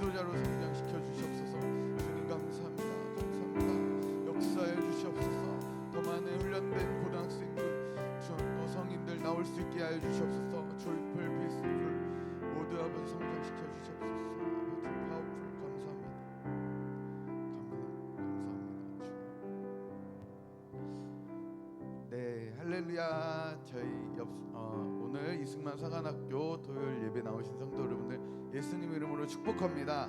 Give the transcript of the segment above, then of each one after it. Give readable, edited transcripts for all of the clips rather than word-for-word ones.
지도자로 성장시켜 주시옵소서. 주님 감사합니다. 감사합니다. 역사해 주시옵소서. 더 많은 훈련된 고등학생들, 또 성인들 나올 수 있게 하여 주시옵소서. 졸풀 비스풀 모두 아버지 성장시켜 주시옵소서. 아버지 파워풀 감사합니다. 네, 할렐루야. 저희 오늘 이승만 사관학교 토요일 예배 나오신 성도 여러분들 예수님 이름으로 축복합니다.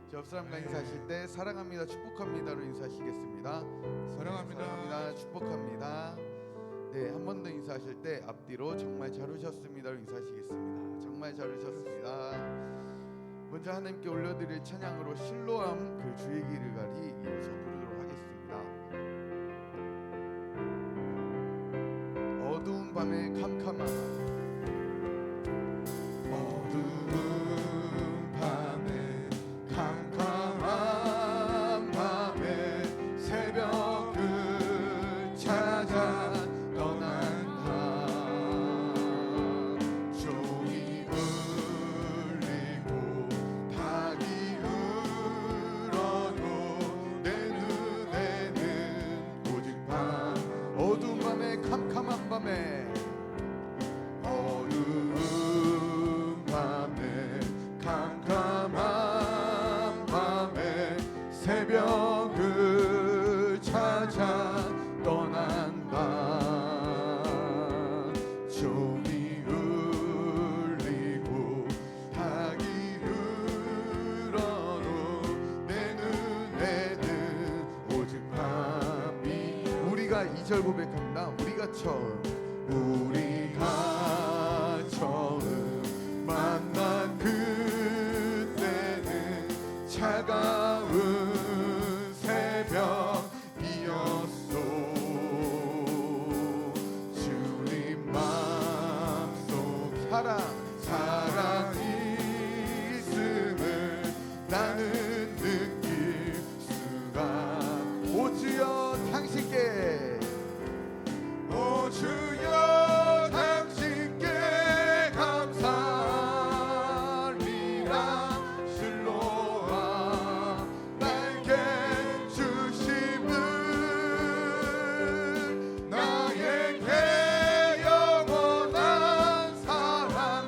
저 옆 사람과 인사하실 때 사랑합니다, 축복합니다로 인사하시겠습니다. 사랑합니다, 축복합니다. 네, 한 번 더 인사하실 때 앞뒤로 정말 잘 오셨습니다로 인사하시겠습니다. 정말 잘 오셨습니다. 먼저 하나님께 올려드릴 찬양으로 실로암 그 주의 길을 가리 이어서 부르도록 하겠습니다. 어두운 밤의 캄캄함, 어두운 밤에 캄캄한 밤에 새벽을 찾아 떠난다. 종이 울리고 닭이 울어도 내 눈에는 오직 밤. 어두운 밤에 캄캄한 밤에 어두운 밤에 캄캄한 밤에 새벽을 찾아 떠난다. 종이 울리고 닭이 울어도 내 눈에는 오직 밤이. 우리가 2절 고백합니다. 우리가 처음 만난 그때는 차가운 새벽이었소. 주님 마음속 사랑이 있음을 나는 느낄 수가. 오 주여 당신께, 오 주여 당신께 감사합니다. 실로와 날개 주심은 나에게 영원한 사랑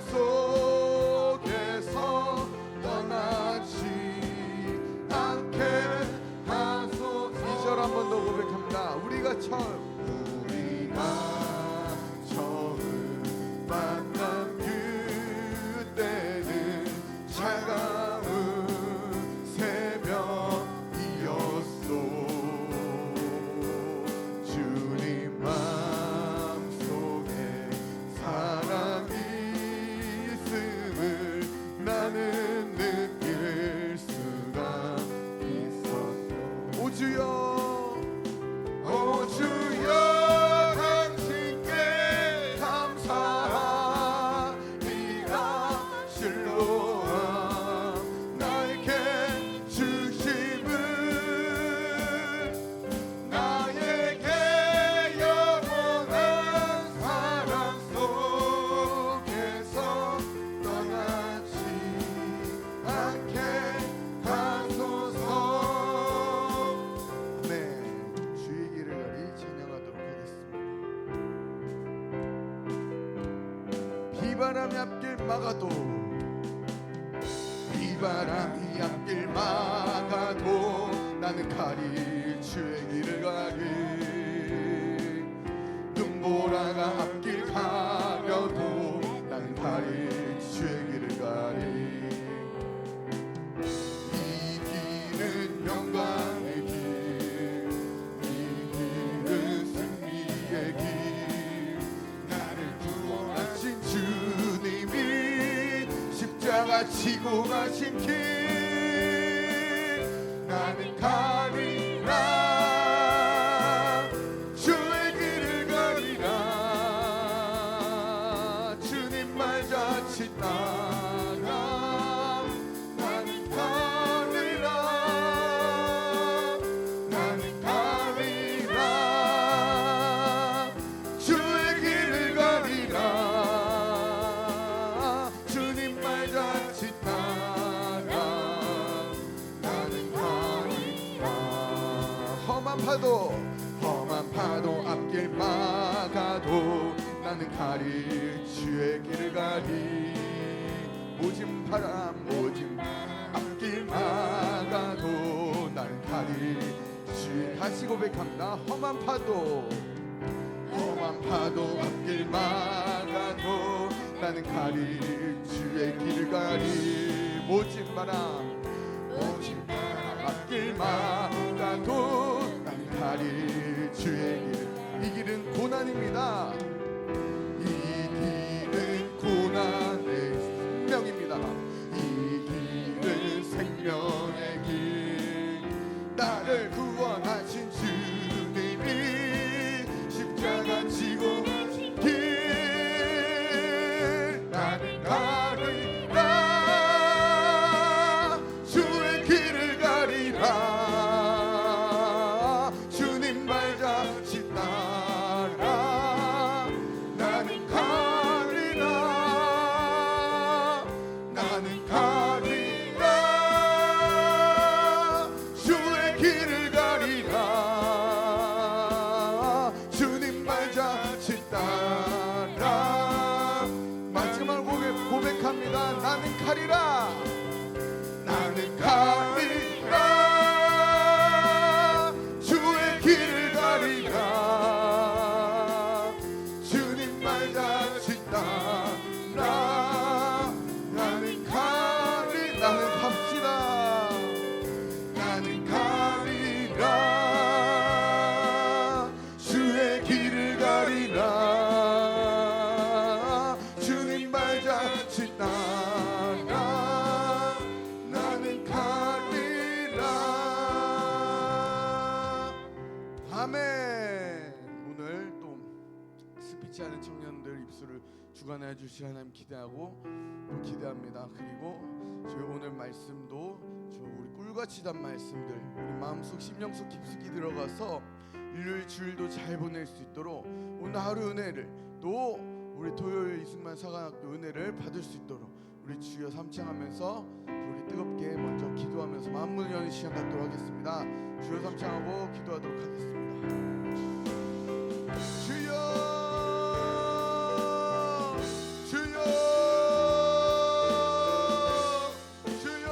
속에서 떠나지 않게 하소서. 2절 한 번 더 고백합니다. 우리가 처음 만난 그때는 차가운 새벽이었소. 주님 마음속에 사랑이 있음을 나는 느낄 수가 있었소. 오 주여, 오 주여 당신께 감사합니다. 실로와 나에게 주심은 나에게 영원한 사랑 속에서 떠나지 않게 하소서. 네, 주의 길을 가리 찬양하도록 하겠습니다. 비바람이 앞길 막아도, 비바람이 앞길 막아도 나는 가리 주의 길을 가리. 눈보라가 앞길 가려도 나는 가리 주의 길을 가리. 이 길은 영광의 길, 이 길은 승리의 길. 나를 구원하신 주님이 십자가 지고 가신 길. 나는 가리라, 주의 길을 가리라. 주님 말 자칫 따라 나는 가리라, 나는 가리라. 주의 길을 가리라. 주님 말 자칫 따라 험한 파도 앞길 막아도 나는 가리 주의 길을 가리. 모진 바람 앞길 막아도 나는 가리 주의. 다시 고백합니다. 험한 파도 앞길 막아도 나는 가리 주의 길을 가리. 모진 바람 앞길 막아도 나는 가리 주의 길. 이 길은 고난입니다. 이 길은 고난의 생명입니다. 이 길은 생명의 길. 나를 구원하신 주님이 십자가 지고 가신 길. 나는 가리라 주의 길을 가리라. 주님 발자취 따라 나는 가리라. 나는 가리라 주의 길을 가리라. 주님 발자취 따라. 마지막 고백합니다. 나는 가리라. 나는 가리라 주의 길을 가리라. 주님 발자취 따라 나는 가리. 나는 갑시다. 나는 가리라 주의 길을 가리라. 주님 발자취 따라 나는 가리라. 아멘. 오늘 또 스피치하는 청년들 입술을 주관해 주실 하나님 기대하고 또 기대합니다. 그리고 저희 오늘 말씀도 우리 꿀같이 단 말씀들 우리 마음속 심령속 깊숙이 들어가서 일요일 주일도 잘 보낼 수 있도록 오늘 하루 은혜를 또 우리 토요일 이승만 사관학교 은혜를 받을 수 있도록 우리 주여 삼창하면서 우리 뜨겁게 먼저 기도하면서 마음문을 여는 시간 갖도록 하겠습니다. 주여 삼창하고 기도하도록 하겠습니다. 주여 주여 주여.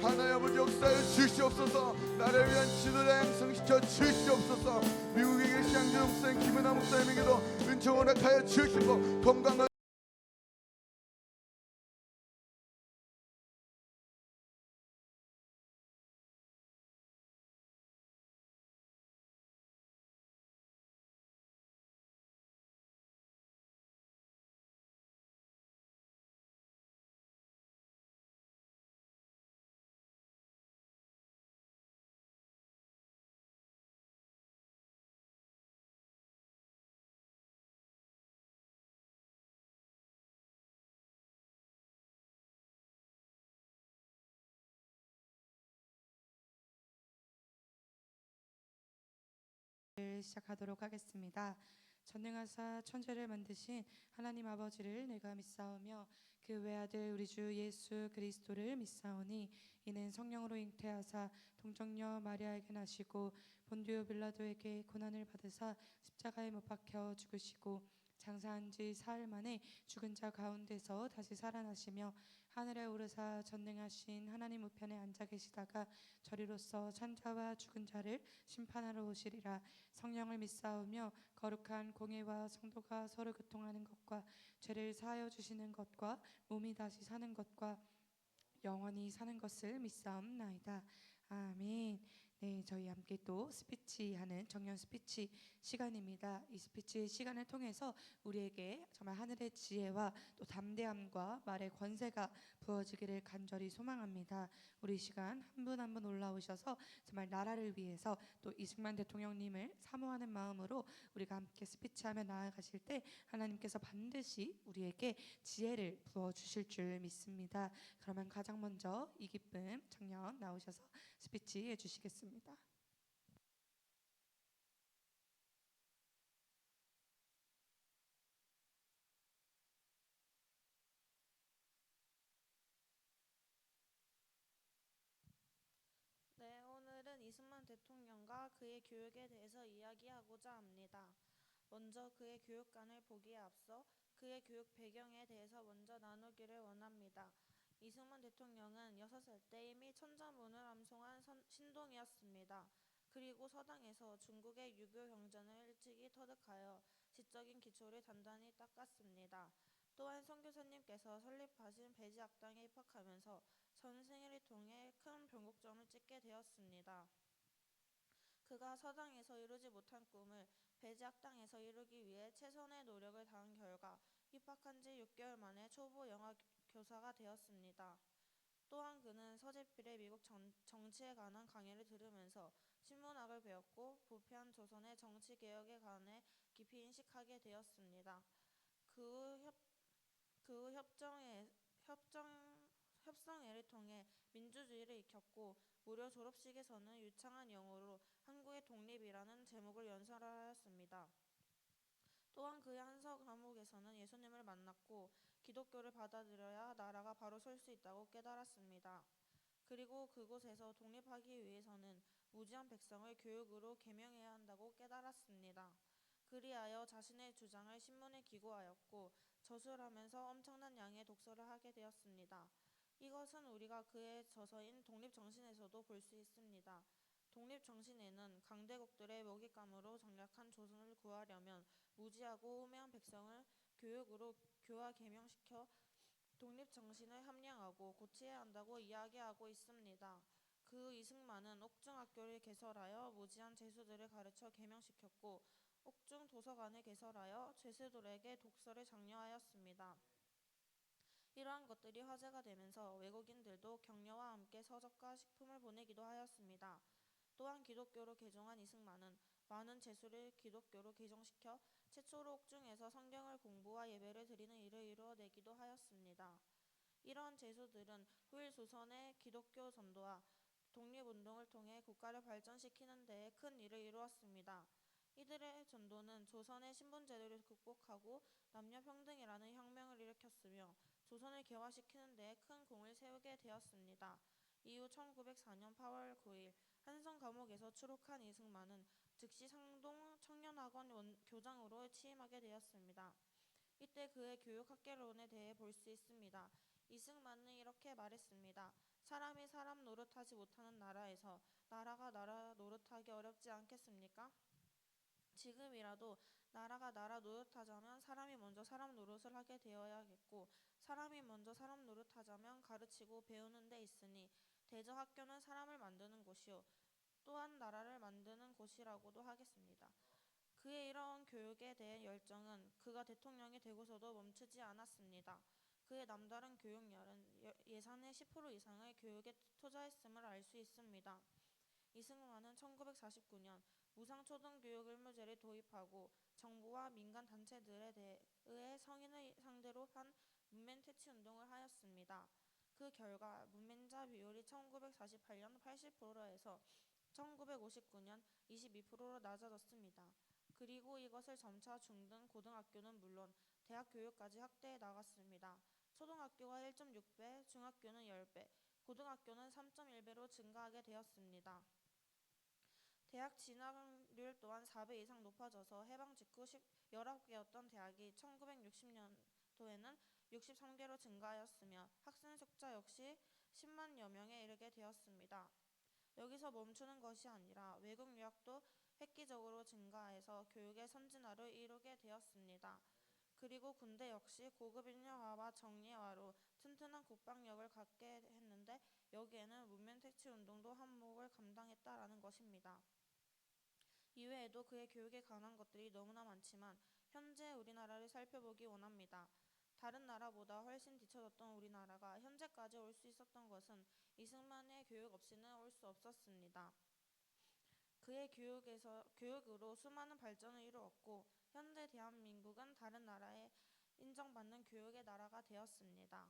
하나님 아버지 역사에 주시옵소서. 나를 위한 지도자 양성시켜 주시옵소서. 미국에 계신 양재 목사님 김은하 목사님에게도 은총 허락하여 주시고 건강한 시작하도록 하겠습니다. 전능하사 천지를 만드신 하나님 아버지를 내가 믿사오며 그 외아들 우리 주 예수 그리스도를 믿사오니 이는 성령으로 잉태하사 동정녀 마리아에게 나시고 본디오 빌라도에게 고난을 받으사 십자가에 못 박혀 죽으시고 장사한 지 사흘 만에 죽은 자 가운데서 다시 살아나시며 하늘에 오르사 전능하신 하나님 우편에 앉아 계시다가 저리로서 산자와 죽은 자를 심판하러 오시리라. 성령을 믿사오며 거룩한 공예와 성도가 서로 교통하는 것과 죄를 사하여 주시는 것과 몸이 다시 사는 것과 영원히 사는 것을 믿사옵나이다. 아멘. 네, 저희 함께 또 스피치하는 청년 스피치 시간입니다. 이 스피치 시간을 통해서 우리에게 정말 하늘의 지혜와 또 담대함과 말의 권세가 부어지기를 간절히 소망합니다. 우리 시간 한 분 한 분 올라오셔서 정말 나라를 위해서 또 이승만 대통령님을 사모하는 마음으로 우리가 함께 스피치하며 나아가실 때 하나님께서 반드시 우리에게 지혜를 부어주실 줄 믿습니다. 그러면 가장 먼저 이 기쁨 청년 나오셔서 스피치 해주시겠습니다. 이승만 대통령과 그의 교육에 대해서 이야기하고자 합니다. 먼저 그의 교육관을 보기에 앞서 그의 교육 배경에 대해서 먼저 나누기를 원합니다. 이승만 대통령은 6살 때 이미 천자문을 암송한 신동이었습니다. 그리고 서당에서 중국의 유교 경전을 일찍이 터득하여 지적인 기초를 단단히 닦았습니다. 또한 선교사님께서 설립하신 배지학당에 입학하면서 전승일을 통해 큰 변곡점을 찍게 되었습니다. 그가 서당에서 이루지 못한 꿈을 배지학당에서 이루기 위해 최선의 노력을 다한 결과 입학한 지 6개월 만에 초보 영어 교사가 되었습니다. 또한 그는 서재필의 미국 정치에 관한 강의를 들으면서 신문학을 배웠고 부패한 조선의 정치개혁에 관해 깊이 인식하게 되었습니다. 그 후 협성회를 통해 민주주의를 익혔고 무려 졸업식에서는 유창한 영어로 한국의 독립이라는 제목을 연설하였습니다. 또한 그의 한서 과목에서는 예수님을 만났고 기독교를 받아들여야 나라가 바로 설 수 있다고 깨달았습니다. 그리고 그곳에서 독립하기 위해서는 무지한 백성을 교육으로 계명해야 한다고 깨달았습니다. 그리하여 자신의 주장을 신문에 기고하였고 저술하면서 엄청난 양의 독서를 하게 되었습니다. 이것은 우리가 그의 저서인 독립정신에서도 볼 수 있습니다. 독립정신에는 강대국들의 먹잇감으로 전략한 조선을 구하려면 무지하고 우매한 백성을 교육으로 교화 계명시켜 독립정신을 함량하고 고치해야 한다고 이야기하고 있습니다. 그 이승만은 옥중학교를 개설하여 무지한 죄수들을 가르쳐 계명시켰고 옥중 도서관을 개설하여 죄수들에게 독서를 장려하였습니다. 이러한 것들이 화제가 되면서 외국인들도 격려와 함께 서적과 식품을 보내기도 하였습니다. 또한 기독교로 개종한 이승만은 많은 죄수를 기독교로 개종시켜 최초로 옥중에서 성경을 공부와 예배를 드리는 일을 이루어내기도 하였습니다. 이러한 죄수들은 후일 조선의 기독교 전도와 독립운동을 통해 국가를 발전시키는 데에 큰 일을 이루었습니다. 이들의 전도는 조선의 신분제도를 극복하고 남녀평등이라는 혁명을 일으켰으며 조선을 개화시키는 데에 큰 공을 세우게 되었습니다. 이후 1904년 8월 9일 한성 감옥에서 추록한 이승만은 즉시 상동 청년학원 교장으로 취임하게 되었습니다. 이때 그의 교육 학개론에 대해 볼 수 있습니다. 이승만은 이렇게 말했습니다. 사람이 사람 노릇하지 못하는 나라에서 나라가 나라 노릇하기 어렵지 않겠습니까? 지금이라도 나라가 나라 노릇하자면 사람이 먼저 사람 노릇을 하게 되어야겠고 사람이 먼저 사람 노릇하자면 가르치고 배우는 데 있으니 대저 학교는 사람을 만드는 곳이요 또한 나라를 만드는 곳이라고도 하겠습니다. 그의 이러한 교육에 대한 열정은 그가 대통령이 되고서도 멈추지 않았습니다. 그의 남다른 교육열은 예산의 10% 이상을 교육에 투자했음을 알 수 있습니다. 이승만은 1949년 무상초등교육 의무제를 도입하고 정부와 민간 단체들에 대해 성인을 상대로 한 문맹퇴치 운동을 하였습니다. 그 결과 문맹자 비율이 1948년 80%에서 1959년 22%로 낮아졌습니다. 그리고 이것을 점차 중등, 고등학교는 물론 대학 교육까지 확대해 나갔습니다. 초등학교가 1.6배, 중학교는 10배, 고등학교는 3.1배로 증가하게 되었습니다. 대학 진학률 또한 4배 이상 높아져서 해방 직후 19개였던 대학이 1960년도에는 63개로 증가하였으며 학생 숫자 역시 10만여 명에 이르게 되었습니다. 여기서 멈추는 것이 아니라 외국 유학도 획기적으로 증가해서 교육의 선진화를 이루게 되었습니다. 그리고 군대 역시 고급 인력화와 정예화로 튼튼한 국방력을 갖게 했는데 여기에는 문맹퇴치 운동도 한몫을 감당했다라는 것입니다. 이외에도 그의 교육에 관한 것들이 너무나 많지만 현재 우리나라를 살펴보기 원합니다. 다른 나라보다 훨씬 뒤처졌던 우리나라가 현재까지 올 수 있었던 것은 이승만의 교육 없이는 올 수 없었습니다. 그의 교육으로 수많은 발전을 이루었고 현재 대한민국은 다른 나라에 인정받는 교육의 나라가 되었습니다.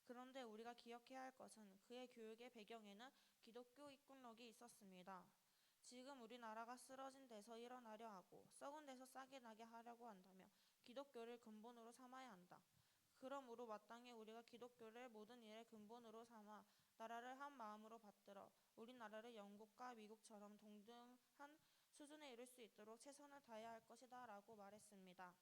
그런데 우리가 기억해야 할 것은 그의 교육의 배경에는 기독교 입국력이 있었습니다. 지금 우리나라가 쓰러진 데서 일어나려 하고 썩은 데서 싹이 나게 하려고 한다며 기독교를 근본으로 삼아야 한다. 그러므로 마땅히 우리가 기독교를 모든 일의 근본으로 삼아 나라를 한 마음으로 받들어 우리나라를 영국과 미국처럼 동등한 수준에 이를 수 있도록 최선을 다해야 할 것이다 라고 말했습니다.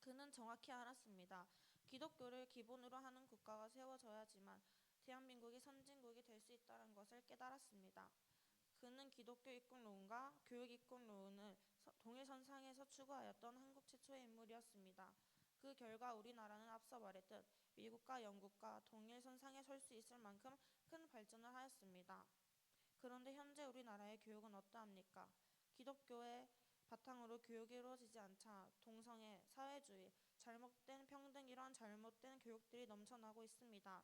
그는 정확히 알았습니다. 기독교를 기본으로 하는 국가가 세워져야지만 대한민국이 선진국이 될 수 있다는 것을 깨달았습니다. 그는 기독교 입국론과 교육 입국론을 동일선상에서 추구하였던 한국 최초의 인물이었습니다. 그 결과 우리나라는 앞서 말했듯 미국과 영국과 동일선상에 설 수 있을 만큼 큰 발전을 하였습니다. 그런데 현재 우리나라의 교육은 어떠합니까? 기독교의 바탕으로 교육이 이루어지지 않자 동성애, 사회주의, 잘못된 평등 이러한 잘못된 교육들이 넘쳐나고 있습니다.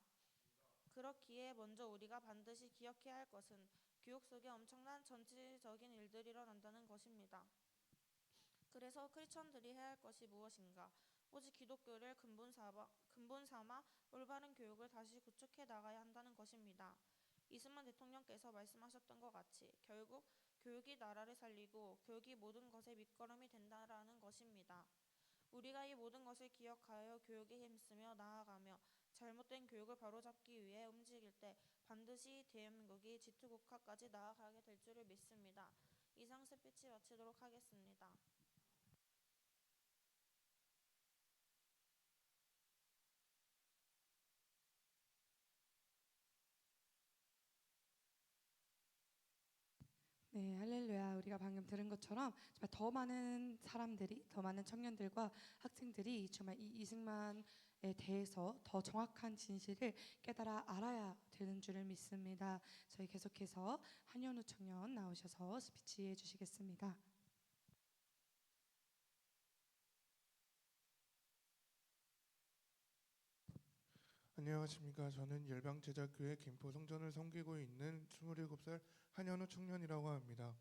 그렇기에 먼저 우리가 반드시 기억해야 할 것은 교육 속에 엄청난 전체적인 일들이 일어난다는 것입니다. 그래서 크리스천들이 해야 할 것이 무엇인가? 오직 기독교를 근본 삼아 올바른 교육을 다시 구축해 나가야 한다는 것입니다. 이승만 대통령께서 말씀하셨던 것 같이 결국 교육이 나라를 살리고 교육이 모든 것의 밑거름이 된다라는 것입니다. 우리가 이 모든 것을 기억하여 교육에 힘쓰며 나아가며 잘못된 교육을 바로잡기 위해 움직일 때 반드시 대한민국이 지투국가까지 나아가게 될 줄을 믿습니다. 이상 스피치 마치도록 하겠습니다. 네, 할렐루야. 우리가 방금 들은 것처럼 정말 더 많은 사람들이, 더 많은 청년들과 학생들이 정말 이 이승만에 대해서 더 정확한 진실을 깨달아 알아야 되는 줄을 믿습니다. 저희 계속해서 한현우 청년 나오셔서 스피치 해주시겠습니다. 안녕하십니까. 저는 열방제자교회 김포성전을 섬기고 있는 27살 한현우 청년이라고 합니다.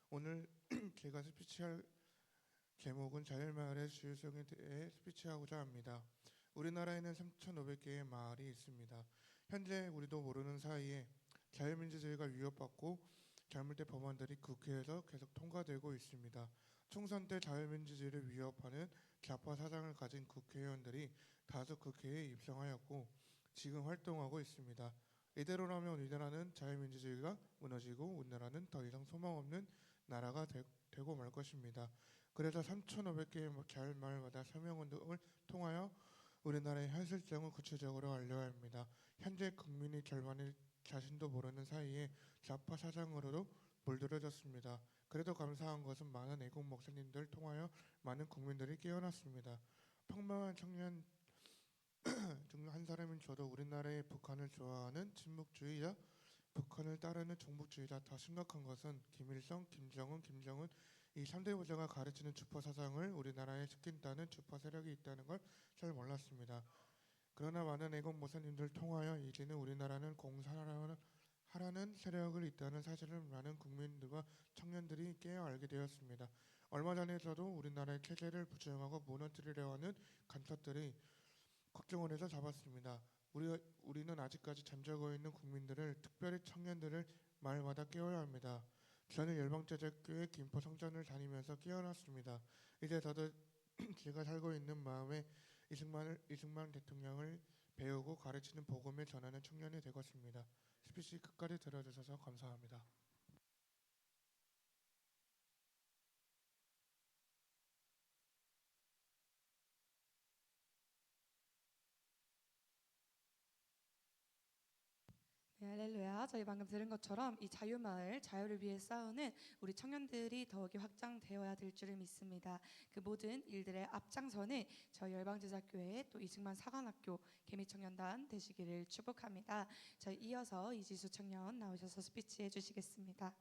오늘 제가 스피치할 제목은 자율마을의 주요성에 대해 스피치하고자 합니다. 우리나라에는 3,500개의 마을이 있습니다. 현재 우리도 모르는 사이에 자유민주주의가 위협받고 잘못된 법안들이 국회에서 계속 통과되고 있습니다. 총선 때 자유민주주의를 위협하는 좌파 사상을 가진 국회의원들이 다수 국회에 입성하였고 지금 활동하고 있습니다. 이대로라면 우리나라는 자유민주주의가 무너지고 우리나라는 더 이상 소망 없는 나라가 되고 말 것입니다. 그래서 3,500개의 자율마을마다 서명운동을 통하여 우리나라의 현실성을 구체적으로 알려야 합니다. 현재 국민의 절반이 자신도 모르는 사이에 좌파 사상으로도 물들어졌습니다. 그래도 감사한 것은 많은 애국 목사님들 통하여 많은 국민들이 깨어났습니다. 평범한 청년 중 한 사람인 저도 우리나라의 북한을 좋아하는 친북주의자, 북한을 따르는 종북주의자, 더 심각한 것은 김일성, 김정은, 김정은 이 3대 부자가 가르치는 주파 사상을 우리나라에 시킨다는 주파 세력이 있다는 걸 잘 몰랐습니다. 그러나 많은 애국 목사님들 통하여 이제는 우리나라는 공산화하라는 세력을 있다는 사실을 많은 국민들과 청년들이 깨어 알게 되었습니다. 얼마 전에서도 우리나라의 체제를 부정하고 무너뜨리려 하는 간첩들이 국정원에서 잡았습니다. 우리는 아직까지 잠자고 있는 국민들을, 특별히 청년들을 마을마다 깨워야 합니다. 저는 열방제자교회 김포성전을 다니면서 깨어났습니다. 이제 저도 제가 살고 있는 마음에 이승만 대통령을 배우고 가르치는 복음을 전하는 청년이 되겠습니다. 스피치 끝까지 들어주셔서 감사합니다. 네, 할렐루야. 저희 방금 들은 것처럼 이 자유마을, 자유를 위해 싸우는 우리 청년들이 더욱이 확장되어야 될 줄을 믿습니다. 그 모든 일들의 앞장서는 저희 열방제자교회 또 이승만 사관학교 개미청년단 되시기를 축복합니다. 저희 이어서 이지수 청년 나오셔서 스피치 해주시겠습니다.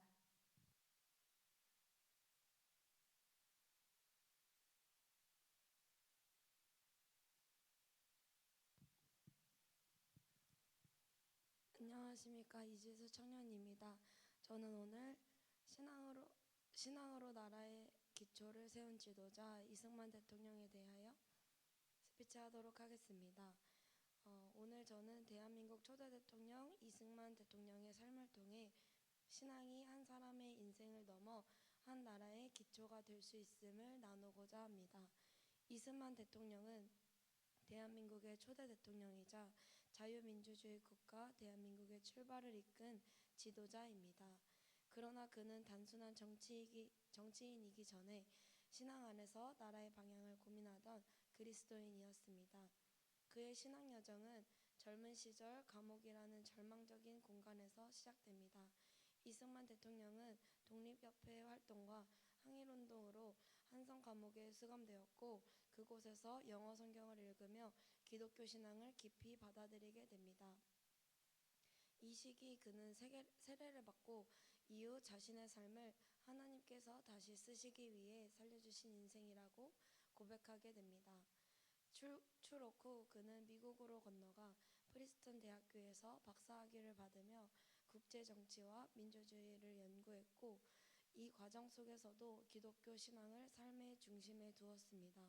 안녕하십니까. 이지수 청년입니다. 저는 오늘 신앙으로 나라의 기초를 세운 지도자 이승만 대통령에 대하여 스피치하도록 하겠습니다. 오늘 저는 대한민국 초대 대통령 이승만 대통령의 삶을 통해 신앙이 한 사람의 인생을 넘어 한 나라의 기초가 될 수 있음을 나누고자 합니다. 이승만 대통령은 대한민국의 초대 대통령이자 자유민주주의 국가 대한민국의 출발을 이끈 지도자입니다. 그러나 그는 단순한 정치인이기 전에 신앙 안에서 나라의 방향을 고민하던 그리스도인이었습니다. 그의 신앙 여정은 젊은 시절 감옥이라는 절망적인 공간에서 시작됩니다. 이승만 대통령은 독립협회의 활동과 항일운동으로 한성 감옥에 수감되었고 그곳에서 영어 성경을 읽으며 기독교 신앙을 깊이 받아들이게 됩니다. 이 시기 그는 세례를 받고 이후 자신의 삶을 하나님께서 다시 쓰시기 위해 살려주신 인생이라고 고백하게 됩니다. 출옥 후 그는 미국으로 건너가 프리스턴 대학교에서 박사학위를 받으며 국제 정치와 민주주의를 연구했고 이 과정 속에서도 기독교 신앙을 삶의 중심에 두었습니다.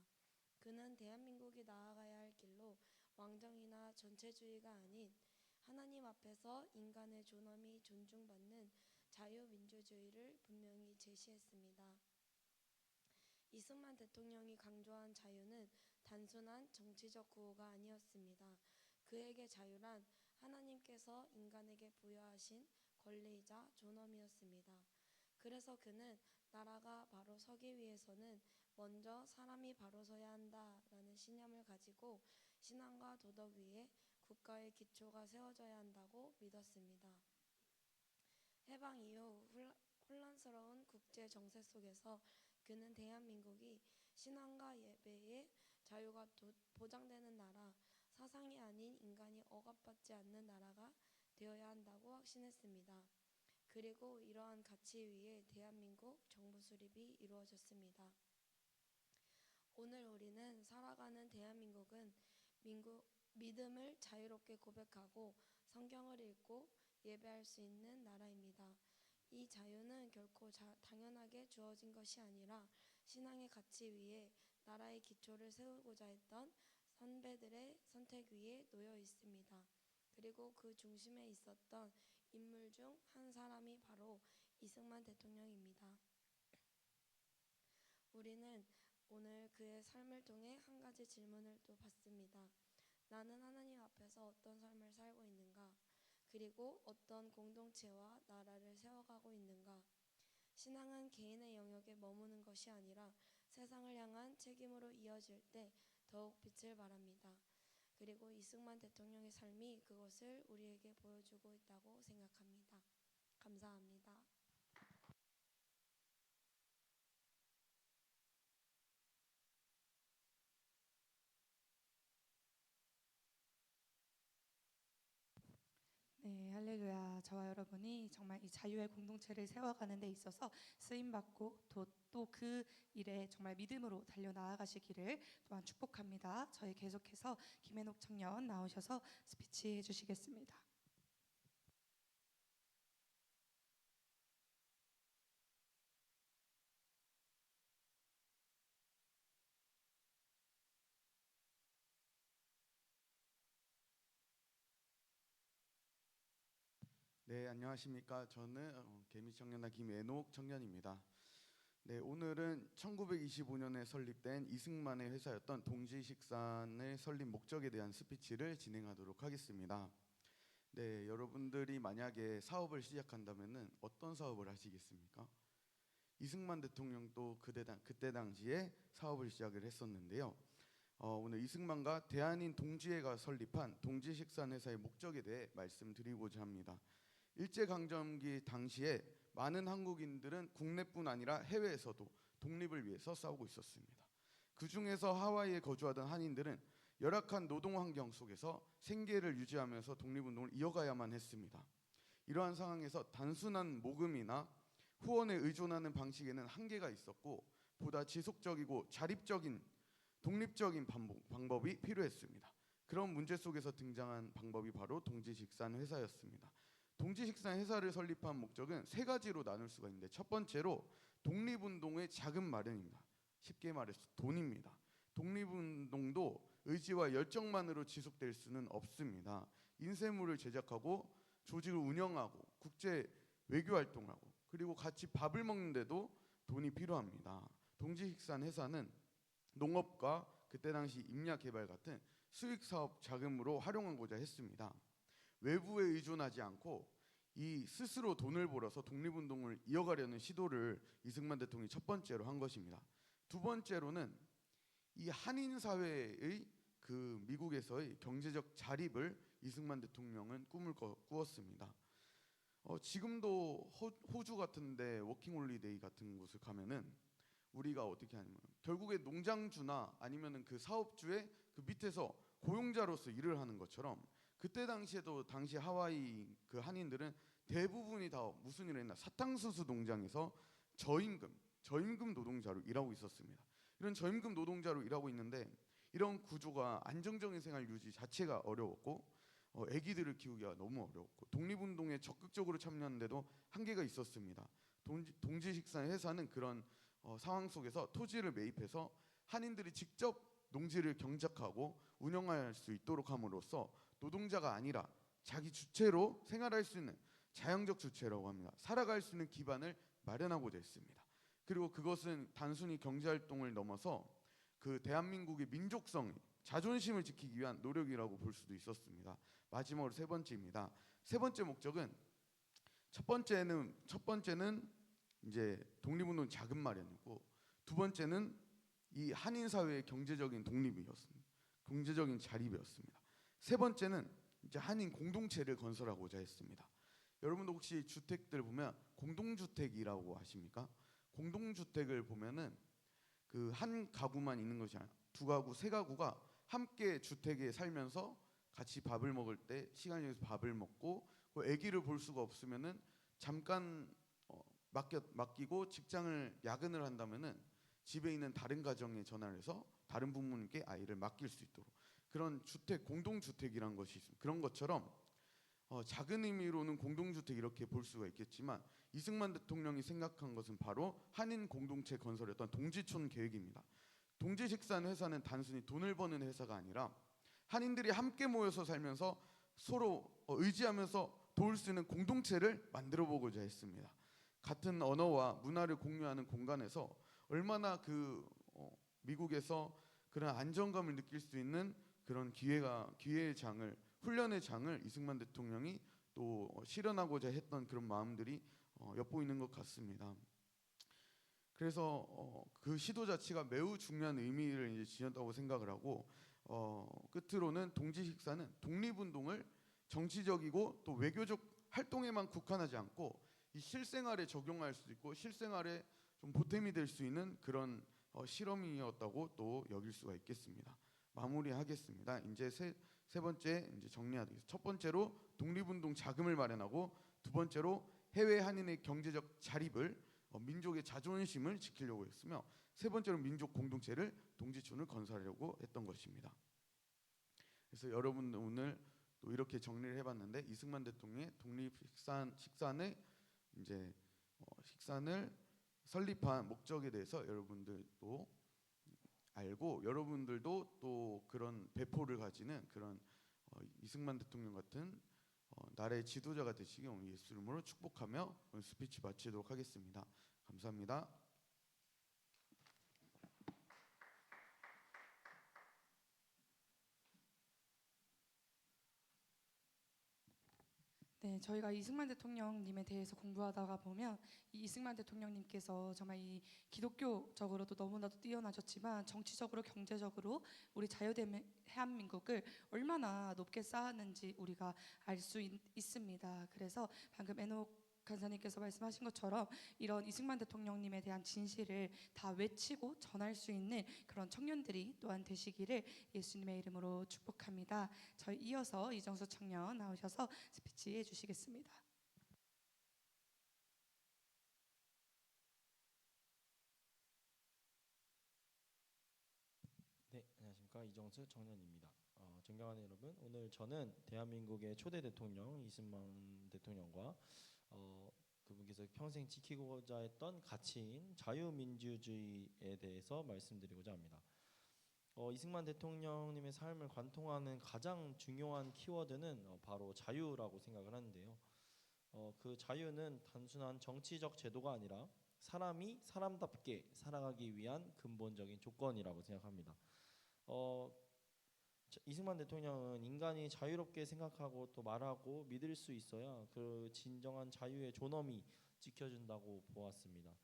그는 대한민국이 나아가야 할 길로 왕정이나 전체주의가 아닌 하나님 앞에서 인간의 존엄이 존중받는 자유민주주의를 분명히 제시했습니다. 이승만 대통령이 강조한 자유는 단순한 정치적 구호가 아니었습니다. 그에게 자유란 하나님께서 인간에게 부여하신 권리이자 존엄이었습니다. 그래서 그는 나라가 바로 서기 위해서는 먼저 사람이 바로 서야 한다라는 신념을 가지고 신앙과 도덕 위에 국가의 기초가 세워져야 한다고 믿었습니다. 해방 이후 혼란스러운 국제 정세 속에서 그는 대한민국이 신앙과 예배의 자유가 보장되는 나라, 사상이 아닌 인간이 억압받지 않는 나라가 되어야 한다고 확신했습니다. 그리고 이러한 가치 위에 대한민국 정부 수립이 이루어졌습니다. 오늘 우리는 살아가는 대한민국은 믿음을 자유롭게 고백하고 성경을 읽고 예배할 수 있는 나라입니다. 이 자유는 결코 당연하게 주어진 것이 아니라 신앙의 가치 위에 나라의 기초를 세우고자 했던 선배들의 선택 위에 놓여 있습니다. 그리고 그 중심에 있었던 인물 중 한 사람이 바로 이승만 대통령입니다. 우리는 오늘 그의 삶을 통해 한 가지 질문을 또 받습니다. 나는 하나님 앞에서 어떤 삶을 살고 있는가? 그리고 어떤 공동체와 나라를 세워가고 있는가? 신앙은 개인의 영역에 머무는 것이 아니라 세상을 향한 책임으로 이어질 때 더욱 빛을 발합니다. 그리고 이승만 대통령의 삶이 그것을 우리에게 보여주고 있다고 생각합니다. 감사합니다. 네, 할렐루야. 저와 여러분이 정말 이 자유의 공동체를 세워가는 데 있어서 쓰임받고 또 그 일에 정말 믿음으로 달려나아가시기를 또한 축복합니다. 저희 계속해서 김혜녹 청년 나오셔서 스피치 해주시겠습니다. 네, 안녕하십니까. 저는 개미청년단 김애녹 청년입니다. 네, 오늘은 1925년에 설립된 이승만의 회사였던 동지식산의 설립 목적에 대한 스피치를 진행하도록 하겠습니다. 네, 여러분들이 만약에 사업을 시작한다면은 어떤 사업을 하시겠습니까? 이승만 대통령도 그때 당시에 사업을 시작을 했었는데요. 오늘 이승만과 대한인 동지회가 설립한 동지식산 회사의 목적에 대해 말씀드리고자 합니다. 일제강점기 당시에 많은 한국인들은 국내뿐 아니라 해외에서도 독립을 위해서 싸우고 있었습니다. 그 중에서 하와이에 거주하던 한인들은 열악한 노동 환경 속에서 생계를 유지하면서 독립운동을 이어가야만 했습니다. 이러한 상황에서 단순한 모금이나 후원에 의존하는 방식에는 한계가 있었고 보다 지속적이고 자립적인 독립적인 방법이 필요했습니다. 그런 문제 속에서 등장한 방법이 바로 동지식산 회사였습니다. 동지식산 회사를 설립한 목적은 세 가지로 나눌 수가 있는데 첫 번째로 독립운동의 자금 마련입니다. 쉽게 말해서 돈입니다. 독립운동도 의지와 열정만으로 지속될 수는 없습니다. 인쇄물을 제작하고 조직을 운영하고 국제 외교 활동하고 그리고 같이 밥을 먹는데도 돈이 필요합니다. 동지식산 회사는 농업과 그때 당시 임야 개발 같은 수익 사업 자금으로 활용하고자 했습니다. 외부에 의존하지 않고 이 스스로 돈을 벌어서 독립운동을 이어가려는 시도를 이승만 대통령이 첫 번째로 한 것입니다. 두 번째로는 이 한인 사회의 그 미국에서의 경제적 자립을 이승만 대통령은 꿈을 꾸었습니다. 지금도 호주 같은데 워킹홀리데이 같은 곳을 가면은 우리가 어떻게 하냐면 결국에 농장주나 아니면은 그 사업주의 그 밑에서 고용자로서 일을 하는 것처럼 그때 당시에도 당시 하와이 그 한인들은 대부분이 다 무슨 일을 했나 사탕수수 농장에서 저임금 노동자로 일하고 있었습니다. 이런 저임금 노동자로 일하고 있는데 이런 구조가 안정적인 생활 유지 자체가 어려웠고 아기들을 키우기가 너무 어려웠고 독립운동에 적극적으로 참여하는데도 한계가 있었습니다. 동지식산 회사는 그런 상황 속에서 토지를 매입해서 한인들이 직접 농지를 경작하고 운영할 수 있도록 함으로써 노동자가 아니라 자기 주체로 생활할 수 있는 자영적 주체라고 합니다. 살아갈 수 있는 기반을 마련하고자 했습니다. 그리고 그것은 단순히 경제활동을 넘어서 그 대한민국의 민족성, 자존심을 지키기 위한 노력이라고 볼 수도 있었습니다. 마지막으로 세 번째입니다. 세 번째 목적은 첫 번째는 이제 독립운동 자금 마련이고 두 번째는 이 한인 사회의 경제적인 독립이었습니다. 경제적인 자립이었습니다. 세 번째는 이제 한인 공동체를 건설하고자 했습니다. 여러분도 혹시 주택들 보면 공동주택이라고 아십니까? 공동주택을 보면은 그 한 가구만 있는 것이 아니라 두 가구, 세 가구가 함께 주택에 살면서 같이 밥을 먹을 때 시간이 내서 밥을 먹고 아기를 볼 수가 없으면은 잠깐 맡기고 직장을 야근을 한다면은 집에 있는 다른 가정에 전화를 해서 다른 부모님께 아이를 맡길 수 있도록 그런 주택 공동주택이란 것이 있습니다. 그런 것처럼 작은 의미로는 공동주택 이렇게 볼 수가 있겠지만 이승만 대통령이 생각한 것은 바로 한인 공동체 건설이었던 동지촌 계획입니다. 동지식산 회사는 단순히 돈을 버는 회사가 아니라 한인들이 함께 모여서 살면서 서로 의지하면서 도울 수 있는 공동체를 만들어 보고자 했습니다. 같은 언어와 문화를 공유하는 공간에서 얼마나 미국에서 그런 안정감을 느낄 수 있는 그런 기회의 장을 훈련의 장을 이승만 대통령이 또 실현하고자 했던 그런 마음들이 엿보이는 것 같습니다. 그래서 그 시도 자체가 매우 중요한 의미를 이제 지녔다고 생각을 하고 끝으로는 동지식사는 독립운동을 정치적이고 또 외교적 활동에만 국한하지 않고 이 실생활에 적용할 수 있고 실생활에 좀 보탬이 될 수 있는 그런 실험이었다고 또 여길 수가 있겠습니다. 마무리하겠습니다. 이제 세 번째 이제 정리하겠습니다. 첫 번째로 독립운동 자금을 마련하고 두 번째로 해외 한인의 경제적 자립을 민족의 자존심을 지키려고 했으며 세 번째로 민족 공동체를 동지촌을 건설하려고 했던 것입니다. 그래서 여러분 오늘 또 이렇게 정리를 해봤는데 이승만 대통령의 독립식산의 이제 식산을 설립한 목적에 대해서 여러분들도 알고 여러분들도 또 그런 배포를 가지는 그런 이승만 대통령 같은 나라의 지도자가 되시길 오늘 예수 이름으로 축복하며 오늘 스피치 마치도록 하겠습니다. 감사합니다. 네, 저희가 이승만 대통령님에 대해서 공부하다가 보면 이 이승만 대통령님께서 정말 이 기독교적으로도 너무나도 뛰어나셨지만 정치적으로 경제적으로 우리 자유대한민국을 얼마나 높게 쌓았는지 우리가 알 수 있습니다. 그래서 방금 에녹 간사님께서 말씀하신 것처럼 이런 이승만 대통령님에 대한 진실을 다 외치고 전할 수 있는 그런 청년들이 또한 되시기를 예수님의 이름으로 축복합니다. 저희 이어서 이정수 청년 나오셔서 스피치 해주시겠습니다. 네, 안녕하십니까. 이정수 청년입니다. 존경하는 여러분, 오늘 저는 대한민국의 초대 대통령 이승만 대통령과 그분께서 평생 지키고자 했던 가치인 자유민주주의에 대해서 말씀드리고자 합니다. 이승만 대통령님의 삶을 관통하는 가장 중요한 키워드는 바로 자유라고 생각을 하는데요. 그 자유는 단순한 정치적 제도가 아니라 사람이 사람답게 살아가기 위한 근본적인 조건이라고 생각합니다. 이승만 대통령은 인간이 자유롭게 생각하고 또 말하고 믿을 수 있어야 그 진정한 자유의 존엄이 지켜준다고 보았습니다.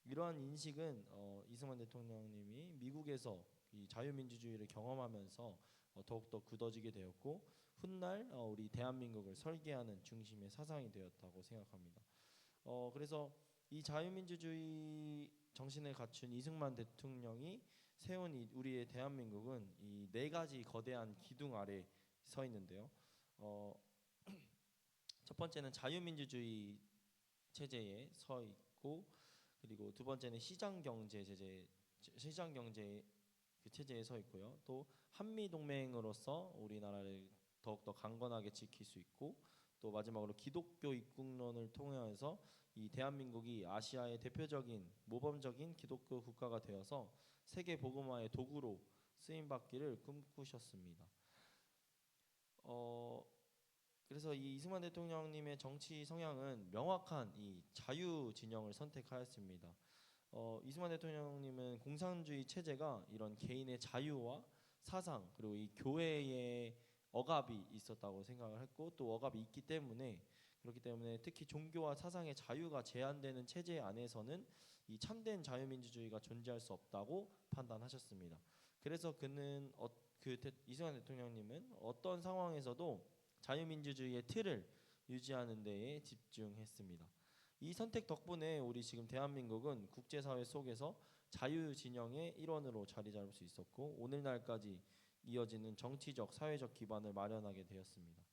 이러한 인식은 이승만 대통령님이 미국에서 이 자유민주주의를 경험하면서 더욱더 굳어지게 되었고 훗날 우리 대한민국을 설계하는 중심의 사상이 되었다고 생각합니다. 그래서 이 자유민주주의 정신을 갖춘 이승만 대통령이 세운 우리의 대한민국은 이 네 가지 거대한 기둥 아래 서 있는데요. 첫 번째는 자유민주주의 체제에 서 있고, 그리고 두 번째는 시장 경제 그 체제에 서 있고요. 또 한미 동맹으로서 우리나라를 더욱더 강건하게 지킬 수 있고, 또 마지막으로 기독교 입국론을 통해서 이 대한민국이 아시아의 대표적인 모범적인 기독교 국가가 되어서 세계 복음화의 도구로 쓰임 받기를 꿈꾸셨습니다. 그래서 이 이승만 대통령님의 정치 성향은 명확한 이 자유 진영을 선택하였습니다. 이승만 대통령님은 공산주의 체제가 이런 개인의 자유와 사상 그리고 이 교회의 억압이 있었다고 생각을 했고, 또 억압이 있기 때문에 그렇기 때문에 특히 종교와 사상의 자유가 제한되는 체제 안에서는 이 참된 자유민주주의가 존재할 수 없다고 판단하셨습니다. 그래서 이승만 대통령님은 어떤 상황에서도 자유민주주의의 틀을 유지하는 데에 집중했습니다. 이 선택 덕분에 우리 지금 대한민국은 국제사회 속에서 자유 진영의 일원으로 자리 잡을 수 있었고 오늘날까지 이어지는 정치적, 사회적 기반을 마련하게 되었습니다.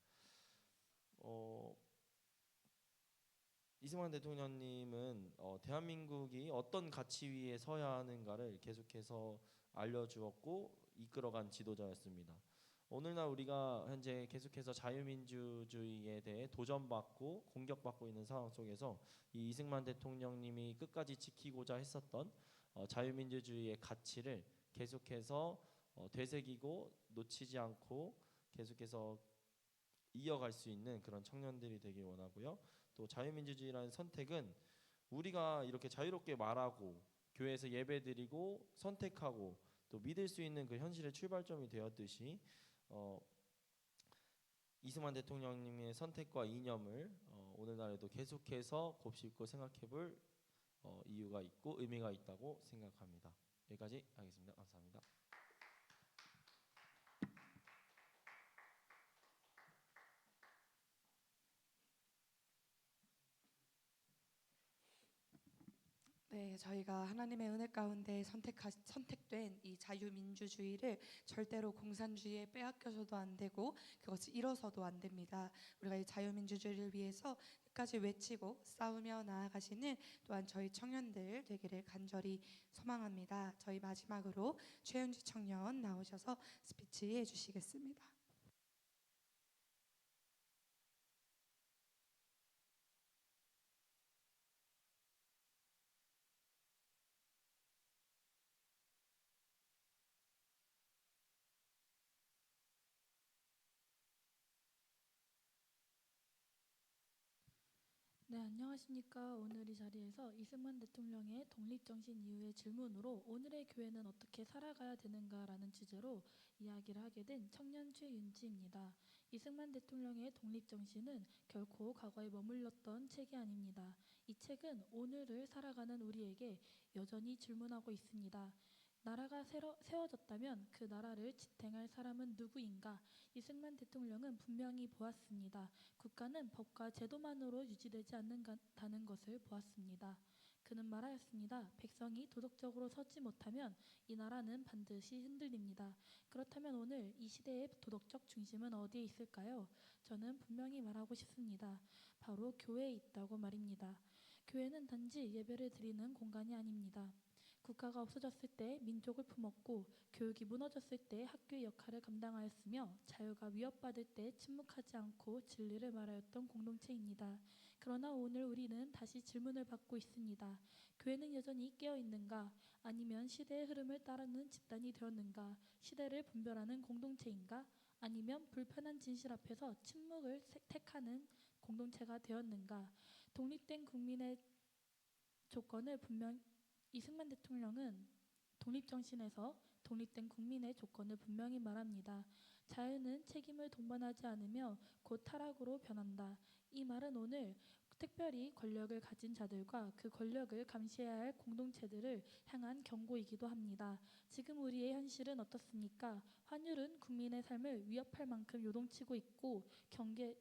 이승만 대통령님은 대한민국이 어떤 가치 위에 서야 하는가를 계속해서 알려주었고 이끌어간 지도자였습니다. 오늘날 우리가 현재 계속해서 자유민주주의에 대해 도전받고 공격받고 있는 상황 속에서 이 이승만 대통령님이 끝까지 지키고자 했었던 자유민주주의의 가치를 계속해서 되새기고 놓치지 않고 계속해서 이어갈 수 있는 그런 청년들이 되길 원하고요. 또 자유민주주의라는 선택은 우리가 이렇게 자유롭게 말하고 교회에서 예배드리고 선택하고 또 믿을 수 있는 그 현실의 출발점이 되었듯이 이승만 대통령님의 선택과 이념을 오늘날에도 계속해서 곱씹고 생각해볼 이유가 있고 의미가 있다고 생각합니다. 여기까지 하겠습니다. 감사합니다. 네, 저희가 하나님의 은혜 가운데 선택된 이 자유민주주의를 절대로 공산주의에 빼앗겨서도 안 되고 그것을 잃어서도 안 됩니다. 우리가 이 자유민주주의를 위해서 끝까지 외치고 싸우며 나아가시는 또한 저희 청년들 되기를 간절히 소망합니다. 저희 마지막으로 최윤지 청년 나오셔서 스피치 해주시겠습니다. 네, 안녕하십니까. 오늘 이 자리에서 이승만 대통령의 독립정신 이후의 질문으로 오늘의 교회는 어떻게 살아가야 되는가라는 주제로 이야기를 하게 된 청년 최윤지입니다. 이승만 대통령의 독립정신은 결코 과거에 머물렀던 책이 아닙니다. 이 책은 오늘을 살아가는 우리에게 여전히 질문하고 있습니다. 나라가 세워졌다면 그 나라를 지탱할 사람은 누구인가? 이승만 대통령은 분명히 보았습니다. 국가는 법과 제도만으로 유지되지 않는다는 것을 보았습니다. 그는 말하였습니다. 백성이 도덕적으로 서지 못하면 이 나라는 반드시 흔들립니다. 그렇다면 오늘 이 시대의 도덕적 중심은 어디에 있을까요? 저는 분명히 말하고 싶습니다. 바로 교회에 있다고 말입니다. 교회는 단지 예배를 드리는 공간이 아닙니다. 국가가 없어졌을 때 민족을 품었고 교육이 무너졌을 때 학교의 역할을 감당하였으며 자유가 위협받을 때 침묵하지 않고 진리를 말하였던 공동체입니다. 그러나 오늘 우리는 다시 질문을 받고 있습니다. 교회는 여전히 깨어있는가? 아니면 시대의 흐름을 따르는 집단이 되었는가? 시대를 분별하는 공동체인가? 아니면 불편한 진실 앞에서 침묵을 택하는 공동체가 되었는가? 독립된 국민의 조건을 이승만 대통령은 독립정신에서 독립된 국민의 조건을 분명히 말합니다. 자유는 책임을 동반하지 않으며 곧 타락으로 변한다. 이 말은 오늘 특별히 권력을 가진 자들과 그 권력을 감시해야 할 공동체들을 향한 경고이기도 합니다. 지금 우리의 현실은 어떻습니까? 환율은 국민의 삶을 위협할 만큼 요동치고 있고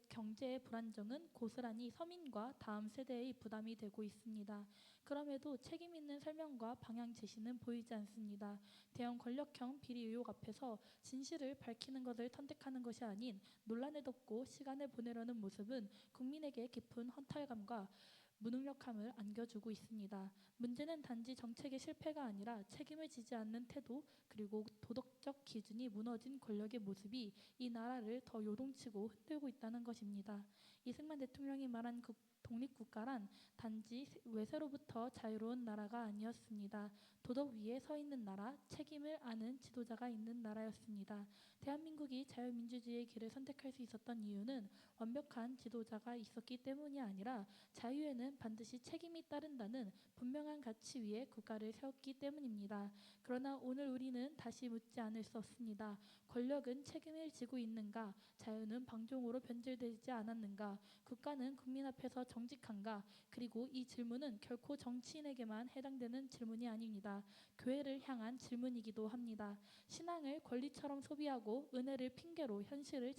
경제의 불안정은 고스란히 서민과 다음 세대의 부담이 되고 있습니다. 그럼에도 책임 있는 설명과 방향 제시는 보이지 않습니다. 대형 권력형 비리 의혹 앞에서 진실을 밝히는 것을 선택하는 것이 아닌 논란을 덮고 시간을 보내려는 모습은 국민에게 깊은 허탈감과 무능력함을 안겨주고 있습니다. 문제는 단지 정책의 실패가 아니라 책임을 지지 않는 태도 그리고 도덕적 기준이 무너진 권력의 모습이 이 나라를 더 요동치고 흔들고 있다는 것입니다. 이승만 대통령이 말한 독립국가란 단지 외세로부터 자유로운 나라가 아니었습니다. 도덕 위에 서 있는 나라, 책임을 아는 지도자가 있는 나라였습니다. 대한민국이 자유민주주의의 길을 선택할 수 있었던 이유는 완벽한 지도자가 있었기 때문이 아니라 자유에는 반드시 책임이 따른다는 분명한 가치 위에 국가를 세웠기 때문입니다. 그러나 오늘 우리는 다시 묻지 않을 수 없습니다. 권력은 책임을 지고 있는가? 자유는 방종으로 변질되지 않았는가? 국가는 국민 앞에서 정직한가? 그리고 이 질문은 결코 정치인에게만 해당되는 질문이 아닙니다. 교회를 향한 질문이기도 합니다. 신앙을 권리처럼 소비하고 은혜를 핑계로 현실을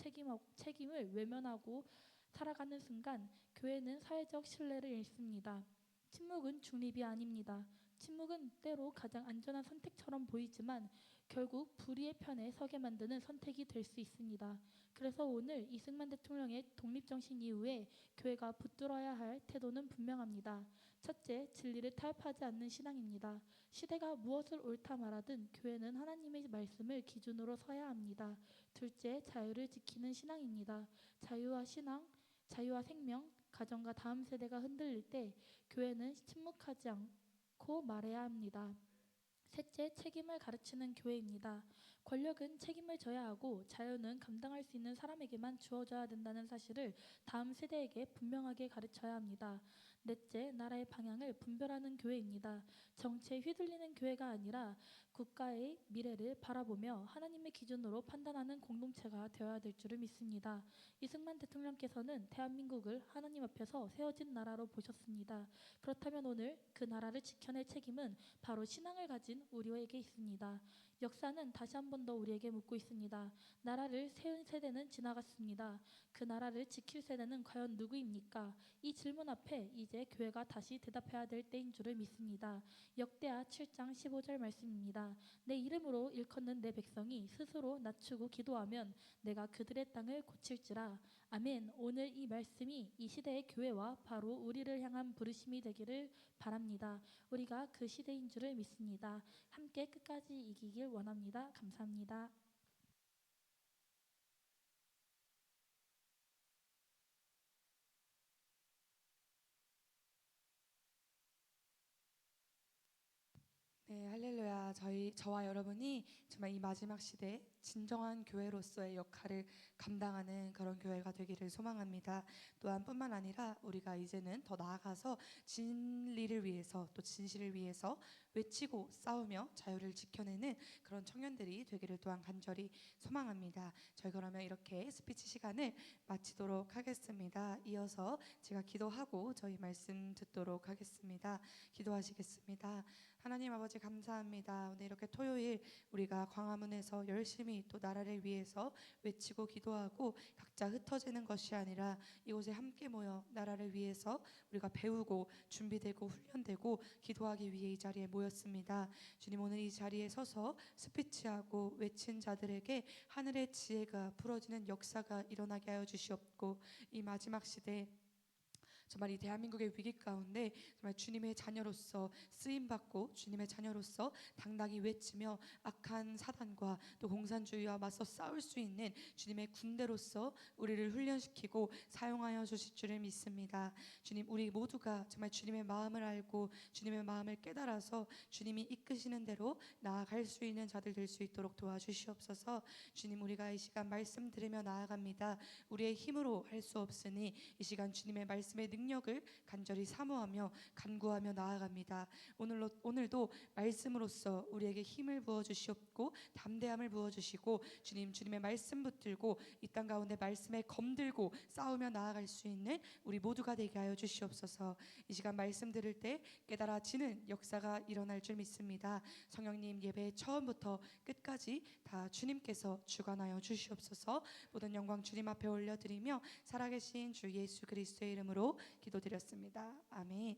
책임을 외면하고 살아가는 순간 교회는 사회적 신뢰를 잃습니다. 침묵은 중립이 아닙니다. 침묵은 때로 가장 안전한 선택처럼 보이지만 결국 불의의 편에 서게 만드는 선택이 될 수 있습니다. 그래서 오늘 이승만 대통령의 독립정신 이후에 교회가 붙들어야 할 태도는 분명합니다. 첫째, 진리를 타협하지 않는 신앙입니다. 시대가 무엇을 옳다 말하든 교회는 하나님의 말씀을 기준으로 서야 합니다. 둘째, 자유를 지키는 신앙입니다. 자유와 생명, 가정과 다음 세대가 흔들릴 때 교회는 침묵하지 않고 말해야 합니다. 셋째, 책임을 가르치는 교회입니다. 권력은 책임을 져야 하고 자유는 감당할 수 있는 사람에게만 주어져야 된다는 사실을 다음 세대에게 분명하게 가르쳐야 합니다. 넷째, 나라의 방향을 분별하는 교회입니다. 정치에 휘둘리는 교회가 아니라 국가의 미래를 바라보며 하나님의 기준으로 판단하는 공동체가 되어야 될 줄을 믿습니다. 이승만 대통령께서는 대한민국을 하나님 앞에서 세워진 나라로 보셨습니다. 그렇다면 오늘 그 나라를 지켜낼 책임은 바로 신앙을 가진 우리에게 있습니다. 역사는 다시 한 번 더 우리에게 묻고 있습니다. 나라를 세운 세대는 지나갔습니다. 그 나라를 지킬 세대는 과연 누구입니까? 이 질문 앞에 이제 교회가 다시 대답해야 될 때인 줄을 믿습니다. 역대하 7장 15절 말씀입니다. 내 이름으로 일컫는 내 백성이 스스로 낮추고 기도하면 내가 그들의 땅을 고칠지라. 아멘. 오늘 이 말씀이 이 시대의 교회와 바로 우리를 향한 부르심이 되기를 바랍니다. 우리가 그 시대인 줄을 믿습니다. 함께 끝까지 이기길 원합니다. 감사합니다. 네, 할렐루야. 저와 여러분이 정말 이 마지막 시대 진정한 교회로서의 역할을 감당하는 그런 교회가 되기를 소망합니다. 또한 뿐만 아니라 우리가 이제는 더 나아가서 진리를 위해서 또 진실을 위해서 외치고 싸우며 자유를 지켜내는 그런 청년들이 되기를 또한 간절히 소망합니다. 저희 그러면 이렇게 스피치 시간을 마치도록 하겠습니다. 이어서 제가 기도하고 저희 말씀 듣도록 하겠습니다. 기도하시겠습니다. 하나님 아버지 감사합니다. 오늘 이렇게 토요일 우리가 광화문에서 열심히 또 나라를 위해서 외치고 기도하고 각자 흩어지는 것이 아니라 이곳에 함께 모여 나라를 위해서 우리가 배우고 준비되고 훈련되고 기도하기 위해 이 자리에 모였습니다. 주님, 오늘 이 자리에 서서 스피치하고 외친 자들에게 하늘의 지혜가 풀어지는 역사가 일어나게 하여 주시옵고, 이 마지막 시대 정말 이 대한민국의 위기 가운데 정말 주님의 자녀로서 쓰임받고 주님의 자녀로서 당당히 외치며 악한 사단과 또 공산주의와 맞서 싸울 수 있는 주님의 군대로서 우리를 훈련시키고 사용하여 주실 줄을 믿습니다. 주님, 우리 모두가 정말 주님의 마음을 알고 주님의 마음을 깨달아서 주님이 이끄시는 대로 나아갈 수 있는 자들 될 수 있도록 도와주시옵소서. 주님, 우리가 이 시간 말씀 들으며 나아갑니다. 우리의 힘으로 할 수 없으니 이 시간 주님의 말씀의 능력 능력을 간절히 사모하며 간구하며 나아갑니다. 오늘도 말씀으로써 우리에게 힘을 부어 주시옵고 담대함을 부어 주시고 주님의 말씀 붙들고 이 땅 가운데 말씀에 검들고 싸우며 나아갈 수 있는 우리 모두가 되게 하여 주시옵소서. 이 시간 말씀 들을 때 깨달아지는 역사가 일어날 줄 믿습니다. 성령님, 예배 처음부터 끝까지 다 주님께서 주관하여 주시옵소서. 모든 영광 주님 앞에 올려드리며 살아계신 주 예수 그리스도의 이름으로 기도드렸습니다. 아멘.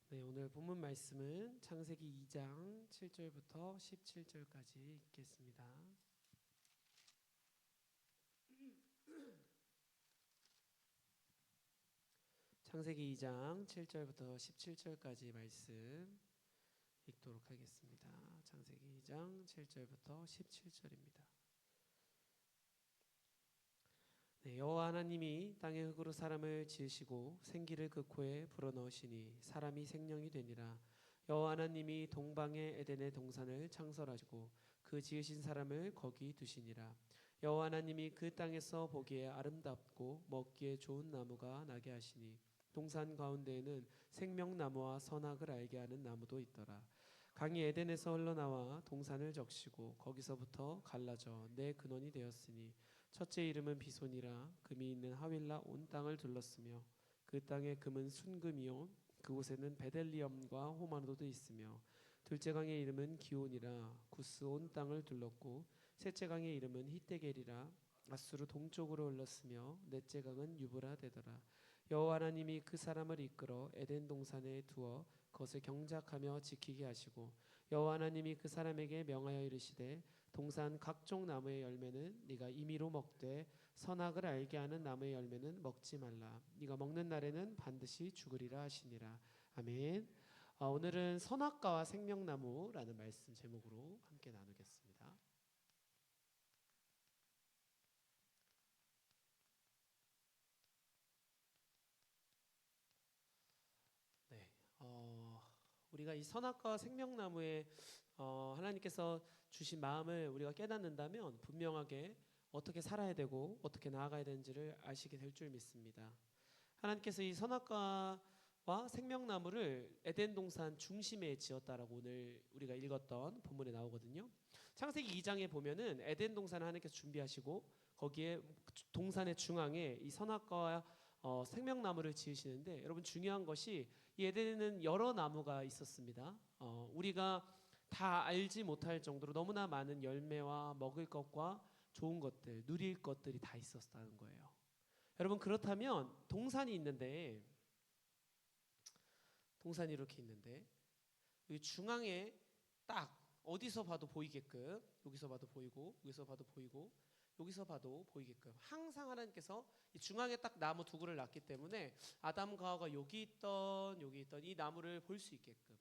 네, 오늘 본문 말씀은 창세기 2장 7절부터 17절까지 읽겠습니다. 창세기 2장 7절부터 17절까지 말씀 읽도록 하겠습니다. 창세기 2장 7절부터 17절입니다. 네, 여호와 하나님이 땅의 흙으로 사람을 지으시고 생기를 그 코에 불어넣으시니 사람이 생명이 되니라. 여호와 하나님이 동방의 에덴의 동산을 창설하시고 그 지으신 사람을 거기 두시니라. 여호와 하나님이 그 땅에서 보기에 아름답고 먹기에 좋은 나무가 나게 하시니 동산 가운데에는 생명나무와 선악을 알게 하는 나무도 있더라. 강이 에덴에서 흘러나와 동산을 적시고 거기서부터 갈라져 내 근원이 되었으니 첫째 이름은 비손이라. 금이 있는 하윌라 온 땅을 둘렀으며 그 땅의 금은 순금이요 그곳에는 베델리엄과 호마노도 있으며 둘째 강의 이름은 기온이라. 구스 온 땅을 둘렀고 셋째 강의 이름은 히데겔이라. 아수르 동쪽으로 흘렀으며 넷째 강은 유브라 되더라. 여호와 하나님이 그 사람을 이끌어 에덴 동산에 두어 그것을 경작하며 지키게 하시고 여호와 하나님이 그 사람에게 명하여 이르시되 동산 각종 나무의 열매는 네가 임의로 먹되 선악을 알게 하는 나무의 열매는 먹지 말라. 네가 먹는 날에는 반드시 죽으리라 하시니라. 아멘. 오늘은 선악과와 생명나무라는 말씀 제목으로 함께 나누겠습니다. 네, 우리가 이 선악과와 생명나무의 하나님께서 주신 마음을 우리가 깨닫는다면 분명하게 어떻게 살아야 되고 어떻게 나아가야 되는지를 아시게 될 줄 믿습니다. 하나님께서 이 선악과와 생명나무를 에덴 동산 중심에 지었다라고 오늘 우리가 읽었던 본문에 나오거든요. 창세기 2장에 보면은 에덴 동산을 하나님께서 준비하시고 거기에 동산의 중앙에 이 선악과와 생명나무를 지으시는데, 여러분 중요한 것이 이 에덴에는 여러 나무가 있었습니다. 우리가 다 알지 못할 정도로 너무나 많은 열매와 먹을 것과 좋은 것들, 누릴 것들이 다 있었다는 거예요. 여러분, 그렇다면 동산이 이렇게 있는데 여기 중앙에 딱 어디서 봐도 보이게끔, 여기서 봐도 보이고 여기서 봐도 보이고 여기서 봐도 보이게끔 항상 하나님께서 이 중앙에 딱 나무 두 그루를 놨기 때문에 아담과 하와가 여기 있던 이 나무를 볼 수 있게끔,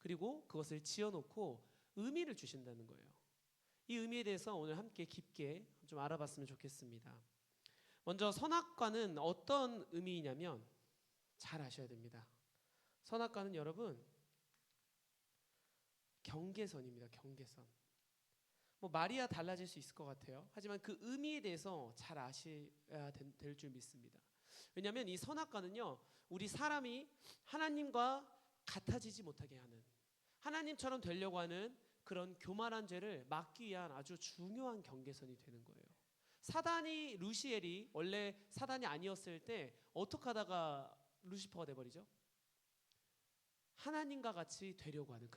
그리고 그것을 지어놓고 의미를 주신다는 거예요. 이 의미에 대해서 오늘 함께 깊게 좀 알아봤으면 좋겠습니다. 먼저 선악과는 어떤 의미이냐면 잘 아셔야 됩니다. 선악과는 여러분 경계선입니다. 경계선. 뭐 말이야 달라질 수 있을 것 같아요. 하지만 그 의미에 대해서 잘 아셔야 될 줄 믿습니다. 왜냐하면 이 선악과는요, 우리 사람이 하나님과 같아지지 못하게 하는, 하나님처럼 되려고 하는 그런 교만한 죄를 막기 위한 아주 중요한 경계선이 되는 거예요. 루시엘이 원래 사단이 아니었을 때 어떻게 하다가 루시퍼가 돼버리죠? 하나님과 같이 되려고 하는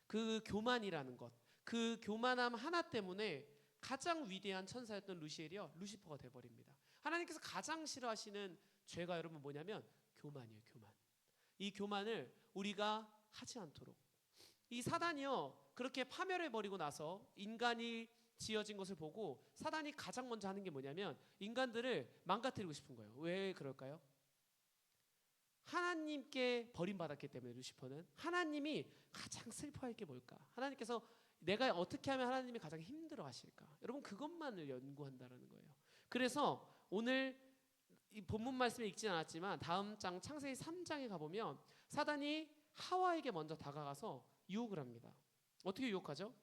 그 교만이라는 것, 그 교만함 하나 때문에 가장 위대한 천사였던 루시엘이요, 루시퍼가 돼버립니다. 하나님께서 가장 싫어하시는 죄가 여러분 뭐냐면 교만이에요. 교만. 이 교만을 우리가 하지 않도록, 이 사단이요 그렇게 파멸해버리고 나서 인간이 지어진 것을 보고 사단이 가장 먼저 하는 게 뭐냐면 인간들을 망가뜨리고 싶은 거예요. 왜 그럴까요? 하나님께 버림받았기 때문에. 루시퍼는 하나님이 가장 슬퍼할 게 뭘까? 하나님께서 내가 어떻게 하면 하나님이 가장 힘들어 하실까? 여러분, 그것만을 연구한다라는 거예요. 그래서 오늘 이 본문 말씀에 읽진 않았지만 다음 장 창세기 3장에 가보면 사단이 하와에게 먼저 다가가서 유혹을 합니다. 어떻게 유혹하죠?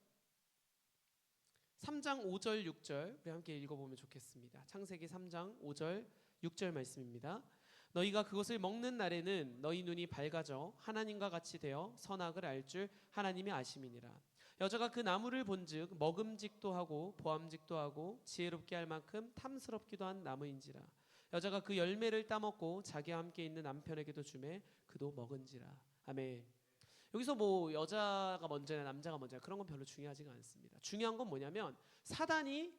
3장 5절 6절 우리 함께 읽어보면 좋겠습니다. 창세기 3장 5절 6절 말씀입니다. 너희가 그것을 먹는 날에는 너희 눈이 밝아져 하나님과 같이 되어 선악을 알 줄 하나님이 아심이니라. 여자가 그 나무를 본즉 먹음직도 하고 보암직도 하고 지혜롭게 할 만큼 탐스럽기도 한 나무인지라. 여자가 그 열매를 따먹고 자기와 함께 있는 남편에게도 주매 그도 먹은지라. 아멘. 여기서 뭐 여자가 먼저냐 남자가 먼저냐 그런 건 별로 중요하지가 않습니다. 중요한 건 뭐냐면 사단이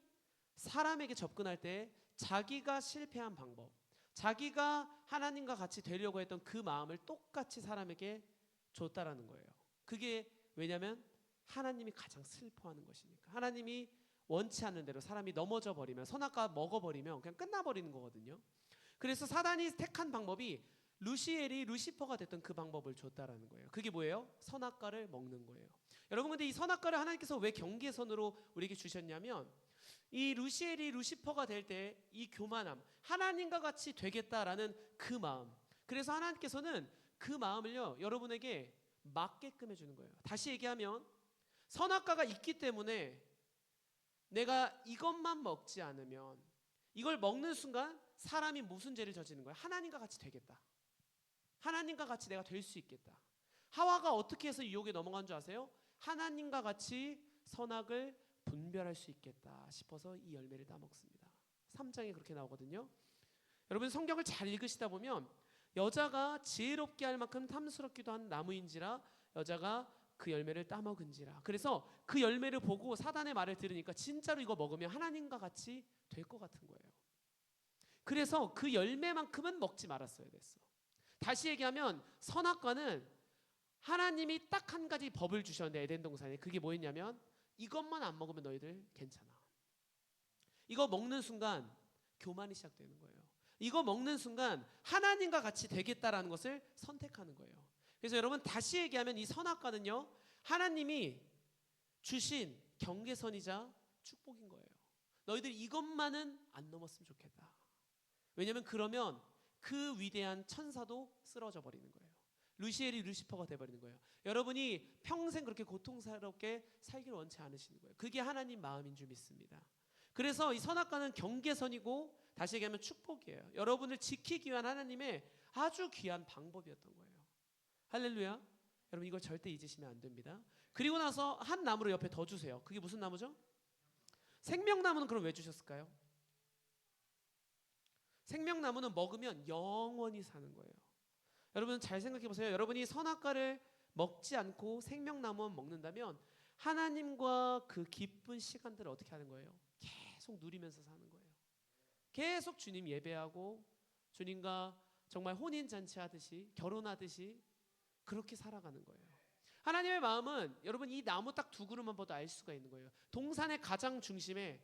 사람에게 접근할 때 자기가 실패한 방법, 자기가 하나님과 같이 되려고 했던 그 마음을 똑같이 사람에게 줬다라는 거예요. 그게 왜냐면 하나님이 가장 슬퍼하는 것이니까. 하나님이 원치 않는 대로 사람이 넘어져 버리면, 선악과 먹어버리면 그냥 끝나버리는 거거든요. 그래서 사단이 택한 방법이 루시엘이 루시퍼가 됐던 그 방법을 줬다라는 거예요. 그게 뭐예요? 선악과를 먹는 거예요. 여러분, 근데 이 선악과를 하나님께서 왜 경계선으로 우리에게 주셨냐면, 이 루시엘이 루시퍼가 될 때 이 교만함, 하나님과 같이 되겠다라는 그 마음, 그래서 하나님께서는 그 마음을요 여러분에게 맞게끔 해주는 거예요. 다시 얘기하면 선악과가 있기 때문에 내가 이것만 먹지 않으면, 이걸 먹는 순간 사람이 무슨 죄를 저지르는 거예요? 하나님과 같이 되겠다, 하나님과 같이 내가 될 수 있겠다. 하와가 어떻게 해서 유혹에 넘어간 줄 아세요? 하나님과 같이 선악을 분별할 수 있겠다 싶어서 이 열매를 따먹습니다. 3장에 그렇게 나오거든요. 여러분, 성경을 잘 읽으시다 보면 여자가 지혜롭게 할 만큼 탐스럽기도 한 나무인지라 여자가 그 열매를 따먹은지라. 그래서 그 열매를 보고 사단의 말을 들으니까 진짜로 이거 먹으면 하나님과 같이 될 것 같은 거예요. 그래서 그 열매만큼은 먹지 말았어야 됐어. 다시 얘기하면 선악과는 하나님이 딱 한 가지 법을 주셨는데 에덴 동산에, 그게 뭐였냐면 이것만 안 먹으면 너희들 괜찮아. 이거 먹는 순간 교만이 시작되는 거예요. 이거 먹는 순간 하나님과 같이 되겠다라는 것을 선택하는 거예요. 그래서 여러분, 다시 얘기하면 이 선악과는요 하나님이 주신 경계선이자 축복인 거예요. 너희들 이것만은 안 넘었으면 좋겠다. 왜냐면 그러면 그 위대한 천사도 쓰러져 버리는 거예요. 루시엘이 루시퍼가 돼버리는 거예요. 여러분이 평생 그렇게 고통스럽게 살기를 원치 않으시는 거예요. 그게 하나님 마음인 줄 믿습니다. 그래서 이 선악과는 경계선이고, 다시 얘기하면 축복이에요. 여러분을 지키기 위한 하나님의 아주 귀한 방법이었던 거예요. 할렐루야. 여러분, 이걸 절대 잊으시면 안 됩니다. 그리고 나서 한 나무를 옆에 더 주세요. 그게 무슨 나무죠? 생명나무는 그럼 왜 주셨을까요? 생명나무는 먹으면 영원히 사는 거예요. 여러분, 잘 생각해 보세요. 여러분이 선악과를 먹지 않고 생명나무만 먹는다면 하나님과 그 기쁜 시간들을 어떻게 하는 거예요? 계속 누리면서 사는 거예요. 계속 주님 예배하고 주님과 정말 혼인잔치 하듯이, 결혼하듯이 그렇게 살아가는 거예요. 하나님의 마음은 여러분 이 나무 딱 두 그루만 봐도 알 수가 있는 거예요. 동산의 가장 중심에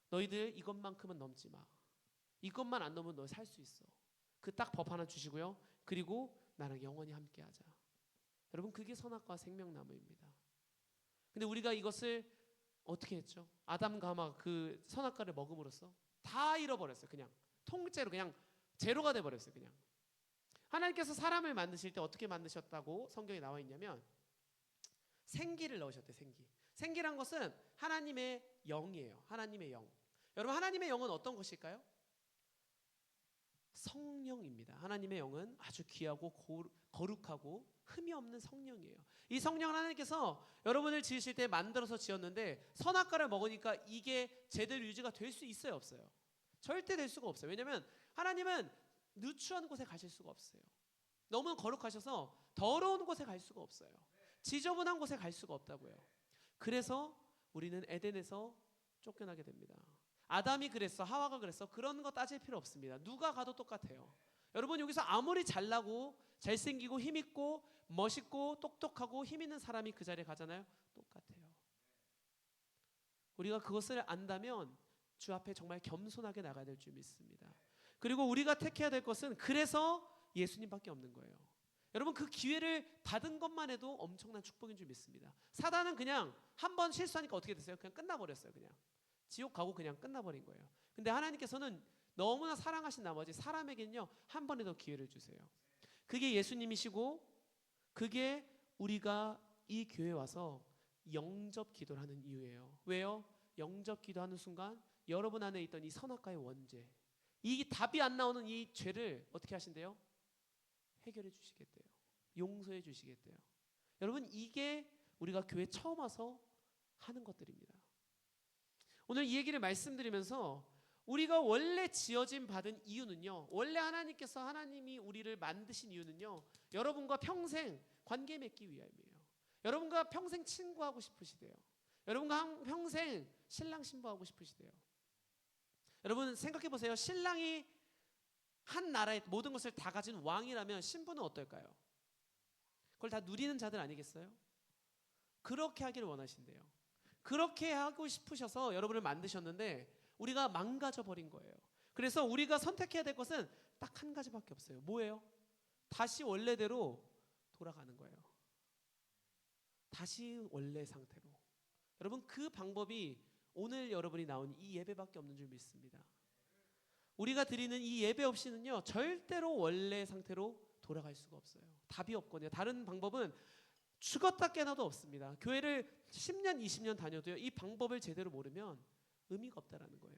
너희들 이것만큼은 넘지 마. 이것만 안 넘으면 너 살 수 있어. 그 딱 법 하나 주시고요. 그리고 나랑 영원히 함께하자. 여러분, 그게 선악과 생명나무입니다. 근데 우리가 이것을 어떻게 했죠? 아담과 하마 그 선악과를 먹음으로써 다 잃어버렸어요. 그냥 통째로 그냥 제로가 돼버렸어요. 그냥. 하나님께서 사람을 만드실 때 어떻게 만드셨다고 성경에 나와 있냐면 생기를 넣으셨대요. 생기. 생기란 것은 하나님의 영이에요. 하나님의 영. 여러분, 하나님의 영은 어떤 것일까요? 성령입니다. 하나님의 영은 아주 귀하고 거룩하고 흠이 없는 성령이에요. 이 성령은 하나님께서 여러분을 지으실 때 만들어서 지었는데 선악과를 먹으니까 이게 제대로 유지가 될 수 있어요, 없어요? 절대 될 수가 없어요. 왜냐하면 하나님은 누추한 곳에 가실 수가 없어요. 너무 거룩하셔서 더러운 곳에 갈 수가 없어요. 지저분한 곳에 갈 수가 없다고요. 그래서 우리는 에덴에서 쫓겨나게 됩니다. 아담이 그랬어, 하와가 그랬어, 그런 거 따질 필요 없습니다. 누가 가도 똑같아요. 여러분, 여기서 아무리 잘나고 잘생기고 힘있고 멋있고 똑똑하고 힘있는 사람이 그 자리에 가잖아요. 똑같아요. 우리가 그것을 안다면 주 앞에 정말 겸손하게 나가야 될 줄 믿습니다. 그리고 우리가 택해야 될 것은 그래서 예수님밖에 없는 거예요. 여러분, 그 기회를 받은 것만 해도 엄청난 축복인 줄 믿습니다. 사단은 그냥 한 번 실수하니까 어떻게 됐어요? 그냥 끝나버렸어요. 그냥 지옥 가고 그냥 끝나버린 거예요. 근데 하나님께서는 너무나 사랑하신 나머지 사람에게는요 한 번에 더 기회를 주세요. 그게 예수님이시고 그게 우리가 이 교회 와서 영접 기도를 하는 이유예요. 왜요? 영접 기도하는 순간 여러분 안에 있던 이 선악과의 원죄, 이 답이 안 나오는 이 죄를 어떻게 하신대요? 해결해 주시겠대요. 용서해 주시겠대요. 여러분, 이게 우리가 교회 처음 와서 하는 것들입니다. 오늘 이 얘기를 말씀드리면서 우리가 원래 지어진 받은 이유는요, 원래 하나님이 우리를 만드신 이유는요, 여러분과 평생 관계 맺기 위함이에요. 여러분과 평생 친구하고 싶으시대요. 여러분과 평생 신랑 신부하고 싶으시대요. 여러분 생각해 보세요. 신랑이 한 나라의 모든 것을 다 가진 왕이라면 신부는 어떨까요? 그걸 다 누리는 자들 아니겠어요? 그렇게 하기를 원하신대요. 그렇게 하고 싶으셔서 여러분을 만드셨는데 우리가 망가져 버린 거예요. 그래서 우리가 선택해야 될 것은 딱 한 가지밖에 없어요. 뭐예요? 다시 원래대로 돌아가는 거예요. 다시 원래 상태로. 여러분, 그 방법이 오늘 여러분이 나온 이 예배밖에 없는 줄 믿습니다. 우리가 드리는 이 예배 없이는요, 절대로 원래 상태로 돌아갈 수가 없어요. 답이 없거든요. 다른 방법은 죽었다 깨나도 없습니다. 교회를 10년, 20년 다녀도요, 이 방법을 제대로 모르면 의미가 없다라는 거예요.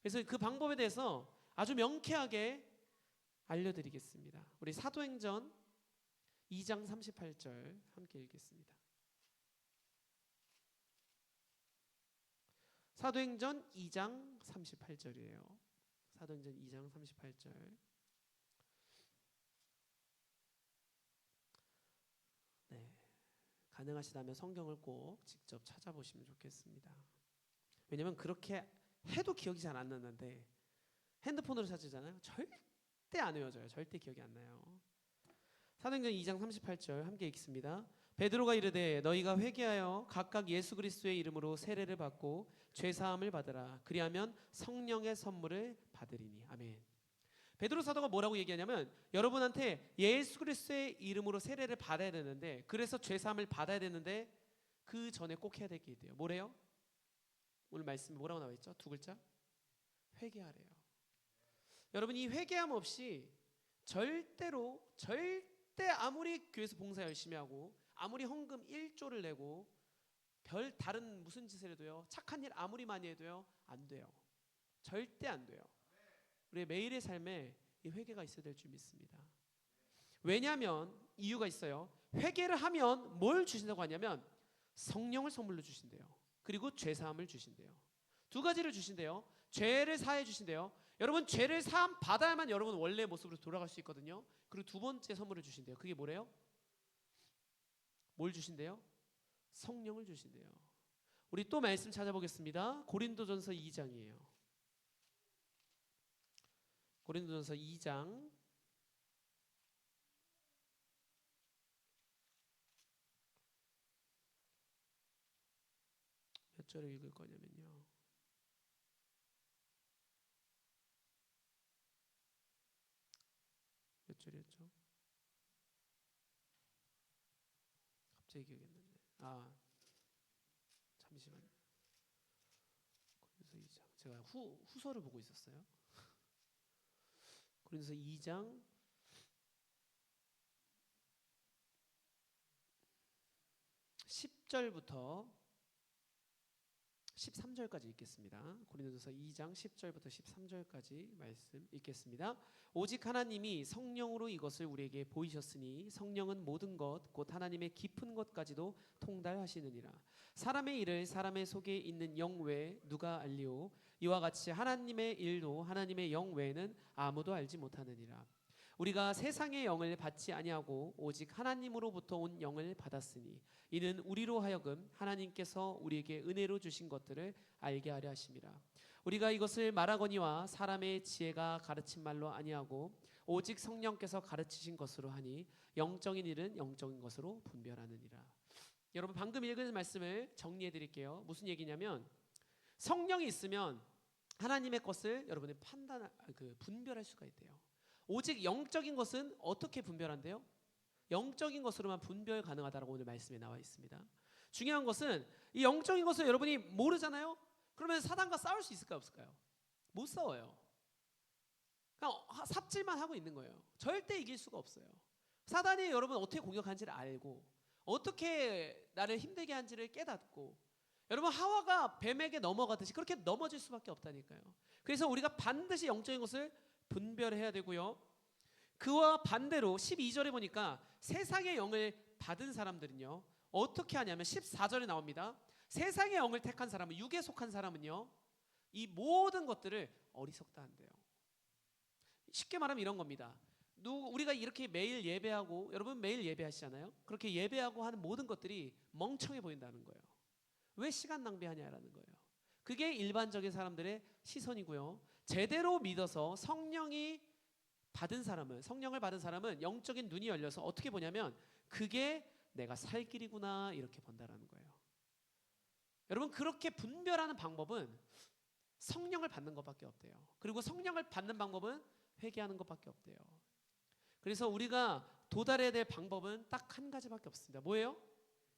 그래서 그 방법에 대해서 아주 명쾌하게 알려드리겠습니다. 우리 사도행전 2장 38절 함께 읽겠습니다. 사도행전 2장 38절이에요. 사도행전 2장 38절. 네, 가능하시다면 성경을 꼭 직접 찾아보시면 좋겠습니다. 왜냐면 그렇게 해도 기억이 잘 안 나는데 핸드폰으로 찾으잖아요. 절대 안 외워져요. 절대 기억이 안 나요. 사도행전 2장 38절 함께 읽습니다. 베드로가 이르되 너희가 회개하여 각각 예수 그리스도의 이름으로 세례를 받고 죄 사함을 받으라. 그리하면 성령의 선물을 받으리니. 아멘. 베드로 사도가 뭐라고 얘기하냐면 여러분한테 예수 그리스도의 이름으로 세례를 받아야 되는데, 그래서 죄 사함을 받아야 되는데 그 전에 꼭 해야 될 게 있대요. 뭐래요? 오늘 말씀에 뭐라고 나와 있죠? 두 글자? 회개하래요. 여러분, 이 회개함 없이 절대 아무리 교회에서 봉사 열심히 하고 아무리 헌금 1조를 내고 별 다른 무슨 짓을 해도요, 착한 일 아무리 많이 해도요 안 돼요. 절대 안 돼요. 우리의 매일의 삶에 이 회개가 있어야 될 줄 믿습니다. 왜냐하면 이유가 있어요. 회개를 하면 뭘 주신다고 하냐면 성령을 선물로 주신대요. 그리고 죄사함을 주신대요. 두 가지를 주신대요. 죄를 사해 주신대요. 여러분, 죄를 사함 받아야만 여러분 원래 모습으로 돌아갈 수 있거든요. 그리고 두 번째 선물을 주신대요. 그게 뭐래요? 뭘 주신대요? 성령을 주신대요. 우리 또 말씀 찾아보겠습니다. 고린도전서 2장이에요. 고린도전서 2장 몇 절을 읽을 거냐면요, 몇 절이었죠? 갑자기 기억이 안 나네. 잠시만요. 그래서 2장 제가 후서를 보고 있었어요. 그래서 2장 10절부터 13절까지 읽겠습니다. 고린도전서 2장 10절부터 13절까지 말씀 읽겠습니다. 오직 하나님이 성령으로 이것을 우리에게 보이셨으니 성령은 모든 것 곧 하나님의 깊은 것까지도 통달하시느니라. 사람의 일을 사람의 속에 있는 영 외에 누가 알리오? 이와 같이 하나님의 일도 하나님의 영 외에는 아무도 알지 못하느니라. 우리가 세상의 영을 받지 아니하고 오직 하나님으로부터 온 영을 받았으니 이는 우리로 하여금 하나님께서 우리에게 은혜로 주신 것들을 알게 하려 하심이라. 우리가 이것을 말하거니와 사람의 지혜가 가르친 말로 아니하고 오직 성령께서 가르치신 것으로 하니 영적인 일은 영적인 것으로 분별하느니라. 여러분, 방금 읽은 말씀을 정리해 드릴게요. 무슨 얘기냐면 성령이 있으면 하나님의 것을 여러분이 분별할 수가 있대요. 오직 영적인 것은 어떻게 분별한대요? 영적인 것으로만 분별 가능하다라고 오늘 말씀에 나와 있습니다. 중요한 것은 이 영적인 것을 여러분이 모르잖아요. 그러면 사단과 싸울 수 있을까요, 없을까요? 못 싸워요. 그냥 삽질만 하고 있는 거예요. 절대 이길 수가 없어요. 사단이 여러분 어떻게 공격하는지를 알고 어떻게 나를 힘들게 한지를 깨닫고, 여러분 하와가 뱀에게 넘어가듯이 그렇게 넘어질 수밖에 없다니까요. 그래서 우리가 반드시 영적인 것을 분별해야 되고요. 그와 반대로 12절에 보니까 세상의 영을 받은 사람들은요 어떻게 하냐면 14절에 나옵니다. 세상의 영을 택한 사람은, 육에 속한 사람은요 이 모든 것들을 어리석다 한대요. 쉽게 말하면 이런 겁니다. 우리가 이렇게 매일 예배하고, 여러분 매일 예배하시잖아요. 그렇게 예배하고 하는 모든 것들이 멍청해 보인다는 거예요. 왜 시간 낭비하냐라는 거예요. 그게 일반적인 사람들의 시선이고요. 제대로 믿어서 성령을 받은 사람은 영적인 눈이 열려서 어떻게 보냐면 그게 내가 살 길이구나 이렇게 본다라는 거예요. 여러분 그렇게 분별하는 방법은 성령을 받는 것밖에 없대요. 그리고 성령을 받는 방법은 회개하는 것밖에 없대요. 그래서 우리가 도달해야 될 방법은 딱 한 가지밖에 없습니다. 뭐예요?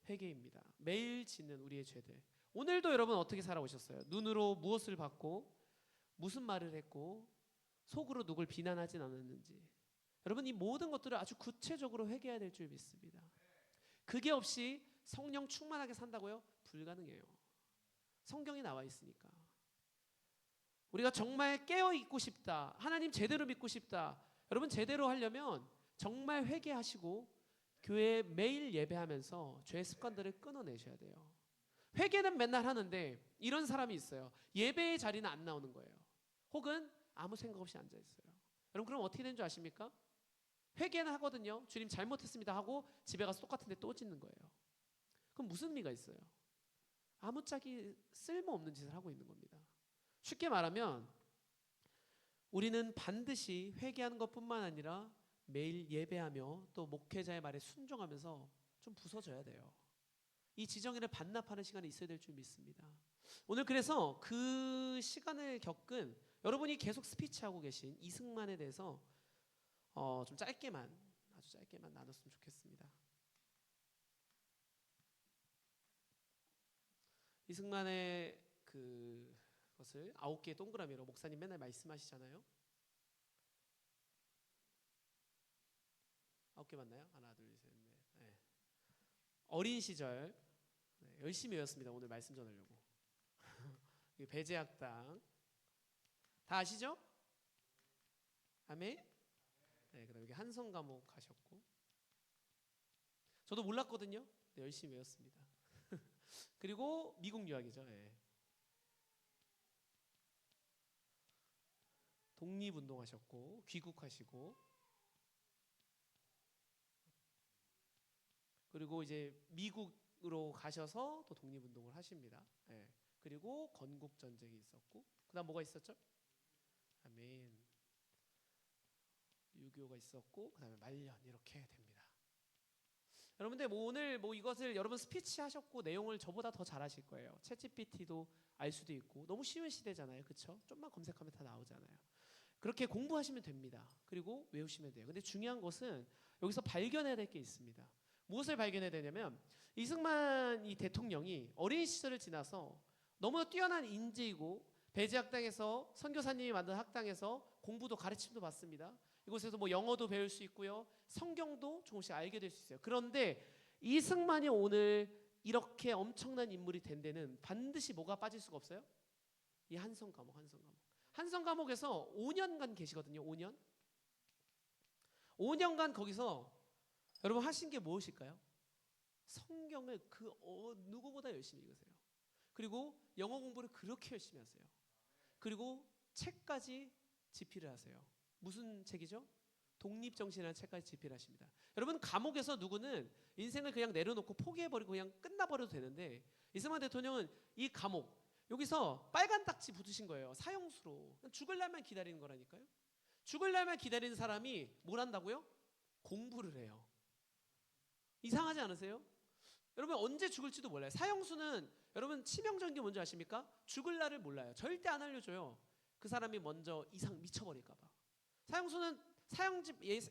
회개입니다. 매일 짓는 우리의 죄들. 오늘도 여러분 어떻게 살아오셨어요? 눈으로 무엇을 봤고 무슨 말을 했고 속으로 누굴 비난하진 않았는지. 여러분 이 모든 것들을 아주 구체적으로 회개해야 될 줄 믿습니다. 그게 없이 성령 충만하게 산다고요? 불가능해요. 성경에 나와 있으니까. 우리가 정말 깨어 있고 싶다, 하나님 제대로 믿고 싶다, 여러분 제대로 하려면 정말 회개하시고 교회에 매일 예배하면서 죄 습관들을 끊어내셔야 돼요. 회개는 맨날 하는데 이런 사람이 있어요. 예배의 자리는 안 나오는 거예요. 혹은 아무 생각 없이 앉아있어요. 여러분 그럼 어떻게 되는 줄 아십니까? 회개는 하거든요. 주님 잘못했습니다 하고 집에 가서 똑같은 데 또 짓는 거예요. 그럼 무슨 의미가 있어요? 아무짝이 쓸모없는 짓을 하고 있는 겁니다. 쉽게 말하면 우리는 반드시 회개하는 것뿐만 아니라 매일 예배하며 또 목회자의 말에 순종하면서 좀 부서져야 돼요. 이 지정의를 반납하는 시간이 있어야 될 줄 믿습니다. 오늘 그래서 그 시간을 겪은 여러분이 계속 스피치하고 계신 이승만에 대해서 좀 아주 짧게만 나눴으면 좋겠습니다. 이승만의 그것을 9개의 동그라미로 목사님 맨날 말씀하시잖아요. 9개 맞나요? 하나, 둘, 셋, 넷. 네. 어린 시절 열심히 외웠습니다. 오늘 말씀 전하려고. 배제학당 다 아시죠? 아멘. 네, 그다음 여기 한성 과목 가셨고, 저도 몰랐거든요. 네, 열심히 외웠습니다. 그리고 미국 유학이죠. 네. 독립운동하셨고 귀국하시고, 그리고 이제 미국으로 가셔서 또 독립운동을 하십니다. 네. 그리고 건국전쟁이 있었고, 그다음 뭐가 있었죠? 아멘. 6.25가 있었고, 그다음에 말년 이렇게 됩니다. 여러분들 오늘 이것을 여러분 스피치 하셨고 내용을 저보다 더 잘하실 거예요. 챗GPT도 알 수도 있고 너무 쉬운 시대잖아요, 그렇죠? 좀만 검색하면 다 나오잖아요. 그렇게 공부하시면 됩니다. 그리고 외우시면 돼요. 근데 중요한 것은 여기서 발견해야 될 게 있습니다. 무엇을 발견해야 되냐면 이승만 이 대통령이 어린 시절을 지나서 너무 뛰어난 인재이고 배제학당에서 선교사님이 만든 학당에서 공부도 가르침도 받습니다. 이곳에서 영어도 배울 수 있고요, 성경도 조금씩 알게 될 수 있어요. 그런데 이승만이 오늘 이렇게 엄청난 인물이 된 데는 반드시 뭐가 빠질 수가 없어요? 이 한성 감옥에서 5년간 계시거든요. 5년간 거기서 여러분 하신 게 무엇일까요? 성경을 누구보다 열심히 읽으세요. 그리고 영어 공부를 그렇게 열심히 하세요. 그리고 책까지 집필을 하세요. 무슨 책이죠? 독립정신이라는 책까지 집필하십니다. 여러분 감옥에서 누구는 인생을 그냥 내려놓고 포기해버리고 그냥 끝나버려도 되는데, 이승만 대통령은 이 감옥 여기서 빨간 딱지 붙으신 거예요. 사형수로. 죽을 날만 기다리는 거라니까요. 죽을 날만 기다리는 사람이 뭘 한다고요? 공부를 해요. 이상하지 않으세요? 여러분 언제 죽을지도 몰라요. 사형수는 여러분 치명적인 게 뭔지 아십니까? 죽을 날을 몰라요. 절대 안 알려줘요. 그 사람이 먼저 미쳐버릴까 봐. 사형수는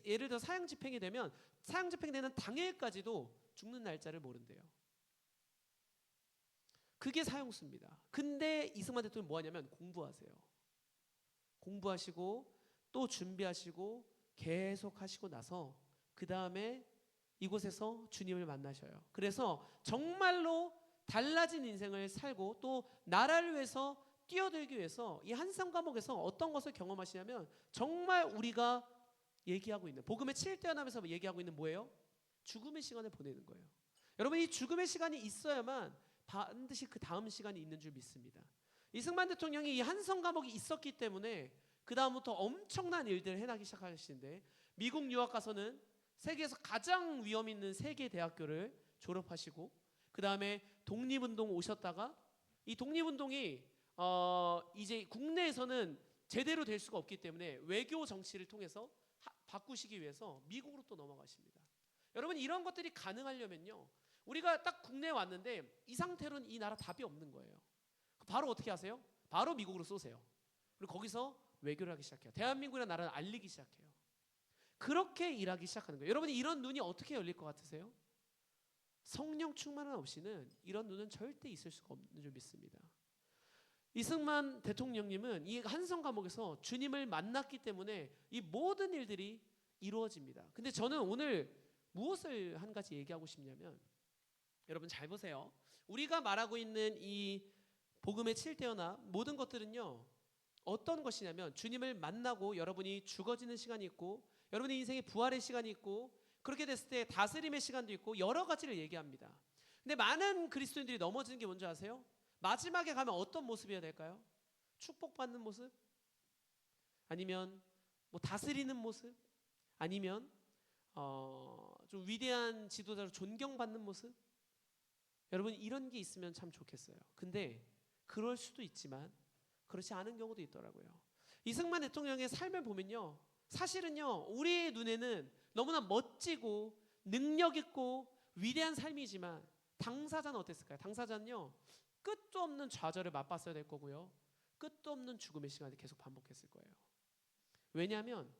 예를 들어 사형 집행이 되면 사형 집행되는 당일까지도 죽는 날짜를 모른대요. 그게 사형수입니다. 근데 이승만 대통령이 뭐 하냐면 공부하세요. 공부하시고 또 준비하시고 계속 하시고 나서 그 다음에 이곳에서 주님을 만나셔요. 그래서 정말로 달라진 인생을 살고 또 나라를 위해서 뛰어들기 위해서 이 한성 과목에서 어떤 것을 경험하시냐면 정말 우리가 얘기하고 있는 복음의 7대연합에서 얘기하고 있는 뭐예요? 죽음의 시간을 보내는 거예요. 여러분 이 죽음의 시간이 있어야만 반드시 그 다음 시간이 있는 줄 믿습니다. 이승만 대통령이 이 한성 과목이 있었기 때문에 그 다음부터 엄청난 일들을 해나기 시작하시는데 미국 유학 가서는 세계에서 가장 위험 있는 세계 대학교를 졸업하시고 그 다음에 독립운동 오셨다가 이 독립운동이 이제 국내에서는 제대로 될 수가 없기 때문에 외교 정치를 통해서 바꾸시기 위해서 미국으로 또 넘어가십니다. 여러분 이런 것들이 가능하려면요 우리가 딱 국내에 왔는데 이 상태로는 이 나라 답이 없는 거예요. 바로 어떻게 하세요? 바로 미국으로 쏘세요. 그리고 거기서 외교를 하기 시작해요. 대한민국이라는 나라를 알리기 시작해요. 그렇게 일하기 시작하는 거예요. 여러분이 이런 눈이 어떻게 열릴 것 같으세요? 성령 충만함 없이는 이런 눈은 절대 있을 수가 없는 줄 믿습니다. 이승만 대통령님은 이 한성 과목에서 주님을 만났기 때문에 이 모든 일들이 이루어집니다. 근데 저는 오늘 무엇을 한 가지 얘기하고 싶냐면 여러분 잘 보세요. 우리가 말하고 있는 이 복음의 7대연합 모든 것들은요 어떤 것이냐면 주님을 만나고 여러분이 죽어지는 시간이 있고 여러분의 인생의 부활의 시간이 있고 그렇게 됐을 때 다스림의 시간도 있고 여러 가지를 얘기합니다. 근데 많은 그리스도인들이 넘어지는 게 뭔지 아세요? 마지막에 가면 어떤 모습이어야 될까요? 축복받는 모습? 아니면 뭐 다스리는 모습? 아니면 좀 위대한 지도자로 존경받는 모습? 여러분 이런 게 있으면 참 좋겠어요. 근데 그럴 수도 있지만 그렇지 않은 경우도 있더라고요. 이승만 대통령의 삶을 보면요 사실은요 우리의 눈에는 너무나 멋지고 능력 있고 위대한 삶이지만 당사자는 어땠을까요? 당사자는요 끝도 없는 좌절을 맛봤어야 될 거고요 끝도 없는 죽음의 시간을 계속 반복했을 거예요. 왜냐하면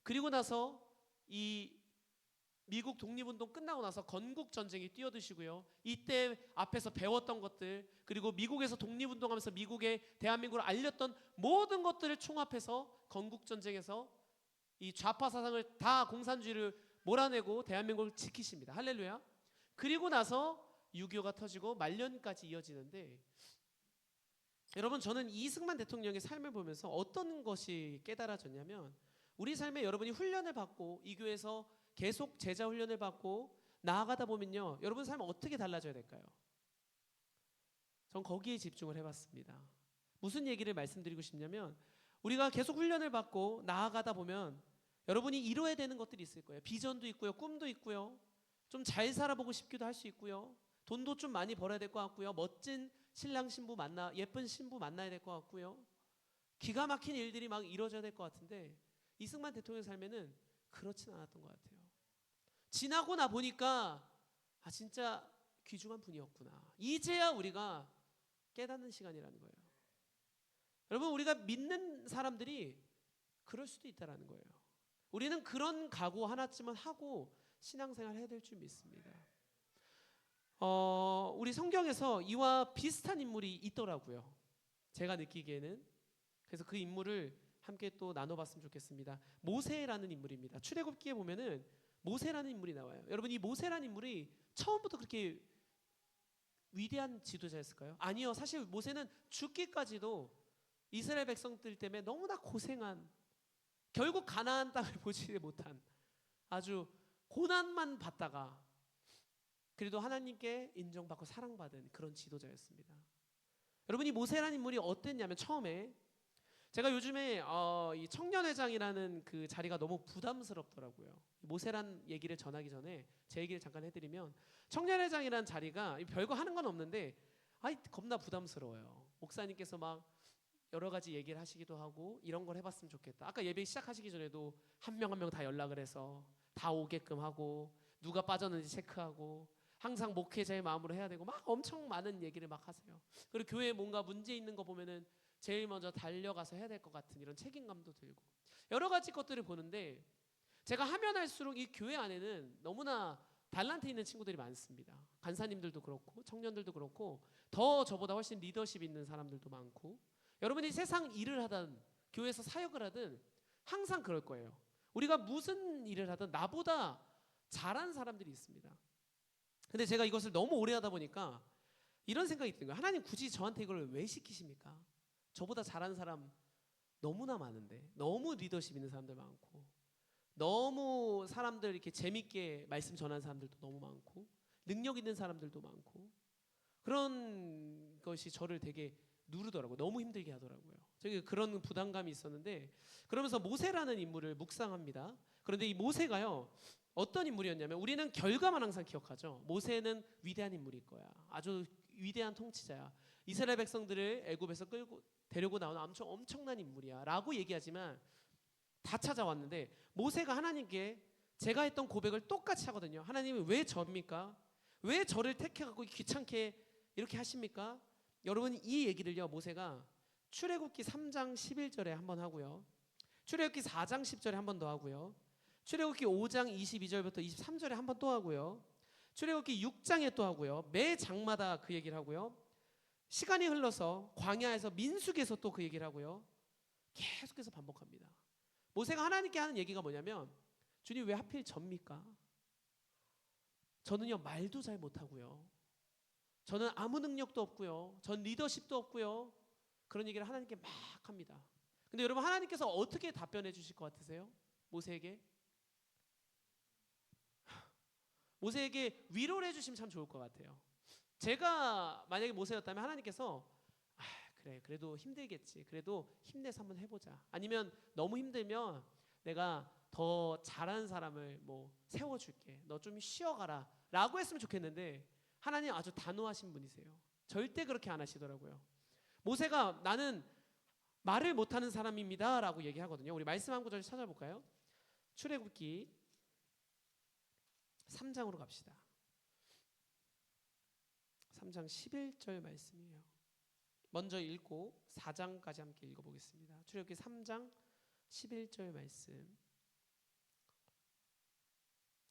그리고 나서 이 미국 독립운동 끝나고 나서 건국전쟁이 뛰어드시고요 이때 앞에서 배웠던 것들 그리고 미국에서 독립운동하면서 미국의 대한민국을 알렸던 모든 것들을 총합해서 건국전쟁에서 이 좌파 사상을 다 공산주의를 몰아내고 대한민국을 지키십니다. 할렐루야. 그리고 나서 6.25가 터지고 말년까지 이어지는데 여러분 저는 이승만 대통령의 삶을 보면서 어떤 것이 깨달아졌냐면 우리 삶에 여러분이 훈련을 받고 이 교회에서 계속 제자 훈련을 받고 나아가다 보면요 여러분 삶은 어떻게 달라져야 될까요? 전 거기에 집중을 해봤습니다. 무슨 얘기를 말씀드리고 싶냐면 우리가 계속 훈련을 받고 나아가다 보면 여러분이 이루어야 되는 것들이 있을 거예요. 비전도 있고요 꿈도 있고요 좀 잘 살아보고 싶기도 할 수 있고요 돈도 좀 많이 벌어야 될 것 같고요 멋진 신랑 신부 예쁜 신부 만나야 될 것 같고요 기가 막힌 일들이 막 이루어져야 될 것 같은데 이승만 대통령 삶에는 그렇진 않았던 것 같아요. 지나고 나 보니까 진짜 귀중한 분이었구나. 이제야 우리가 깨닫는 시간이라는 거예요. 여러분 우리가 믿는 사람들이 그럴 수도 있다라는 거예요. 우리는 그런 각오 하나쯤은 하고 신앙생활 해야 될 줄 믿습니다. 우리 성경에서 이와 비슷한 인물이 있더라고요. 제가 느끼기에는. 그래서 그 인물을 함께 또 나눠봤으면 좋겠습니다. 모세라는 인물입니다. 출애굽기에 보면은 모세라는 인물이 나와요. 여러분 이 모세라는 인물이 처음부터 그렇게 위대한 지도자였을까요? 아니요. 사실 모세는 죽기까지도 이스라엘 백성들 때문에 너무나 고생한 결국 가나안 땅을 보지 못한 아주 고난만 받다가 그래도 하나님께 인정받고 사랑받은 그런 지도자였습니다. 여러분 이 모세라는 인물이 어땠냐면 처음에 제가 요즘에 이 청년회장이라는 그 자리가 너무 부담스럽더라고요. 모세란 얘기를 전하기 전에 제 얘기를 잠깐 해드리면 청년회장이라는 자리가 별거 하는 건 없는데 겁나 부담스러워요. 목사님께서 막 여러 가지 얘기를 하시기도 하고 이런 걸 해봤으면 좋겠다. 아까 예배 시작하시기 전에도 한 명 한 명 다 연락을 해서 다 오게끔 하고 누가 빠졌는지 체크하고 항상 목회자의 마음으로 해야 되고 막 엄청 많은 얘기를 막 하세요. 그리고 교회에 뭔가 문제 있는 거 보면은 제일 먼저 달려가서 해야 될 것 같은 이런 책임감도 들고 여러 가지 것들을 보는데 제가 하면 할수록 이 교회 안에는 너무나 달란트 있는 친구들이 많습니다. 간사님들도 그렇고 청년들도 그렇고 더 저보다 훨씬 리더십 있는 사람들도 많고 여러분이 세상 일을 하든 교회에서 사역을 하든 항상 그럴 거예요. 우리가 무슨 일을 하든 나보다 잘한 사람들이 있습니다. 근데 제가 이것을 너무 오래 하다 보니까 이런 생각이 드는 거예요. 하나님 굳이 저한테 이걸 왜 시키십니까? 저보다 잘하는 사람 너무나 많은데, 너무 리더십 있는 사람들 많고, 너무 사람들 이렇게 재밌게 말씀 전하는 사람들도 너무 많고, 능력 있는 사람들도 많고, 그런 것이 저를 되게 누르더라고요. 너무 힘들게 하더라고요. 저기 그런 부담감이 있었는데, 그러면서 모세라는 인물을 묵상합니다. 그런데 이 모세가요, 어떤 인물이었냐면, 우리는 결과만 항상 기억하죠. 모세는 위대한 인물일 거야. 아주 위대한 통치자야. 이스라엘 백성들을 애굽에서 끌고 데리고 나오는 엄청난 인물이야 라고 얘기하지만, 다 찾아왔는데 모세가 하나님께 제가 했던 고백을 똑같이 하거든요. 하나님이 왜 저입니까? 왜 저를 택해갖고 귀찮게 이렇게 하십니까? 여러분, 이 얘기를요, 모세가 출애굽기 3장 11절에 한번 하고요, 출애굽기 4장 10절에 한 번 더 하고요, 출애굽기 5장 22절부터 23절에 한 번 또 하고요, 출애굽기 6장에 또 하고요, 매 장마다 그 얘기를 하고요, 시간이 흘러서 광야에서 민수기에서 또 그 얘기를 하고요, 계속해서 반복합니다. 모세가 하나님께 하는 얘기가 뭐냐면, 주님 왜 하필 접니까? 저는요 말도 잘 못하고요, 저는 아무 능력도 없고요, 전 리더십도 없고요. 그런 얘기를 하나님께 막 합니다. 근데 여러분, 하나님께서 어떻게 답변해 주실 것 같으세요? 모세에게 위로를 해주시면 참 좋을 것 같아요. 제가 만약에 모세였다면 하나님께서 그래, 그래도 힘들겠지, 그래도 힘내서 한번 해보자, 아니면 너무 힘들면 내가 더 잘하는 사람을 뭐 세워줄게, 너 좀 쉬어가라 라고 했으면 좋겠는데, 하나님 아주 단호하신 분이세요. 절대 그렇게 안 하시더라고요. 모세가 나는 말을 못하는 사람입니다 라고 얘기하거든요. 우리 말씀 한 구절 찾아볼까요? 출애굽기 3장으로 갑시다. 3장 11절 말씀이에요. 먼저 읽고 4장까지 함께 읽어보겠습니다. 출애굽기 3장 11절 말씀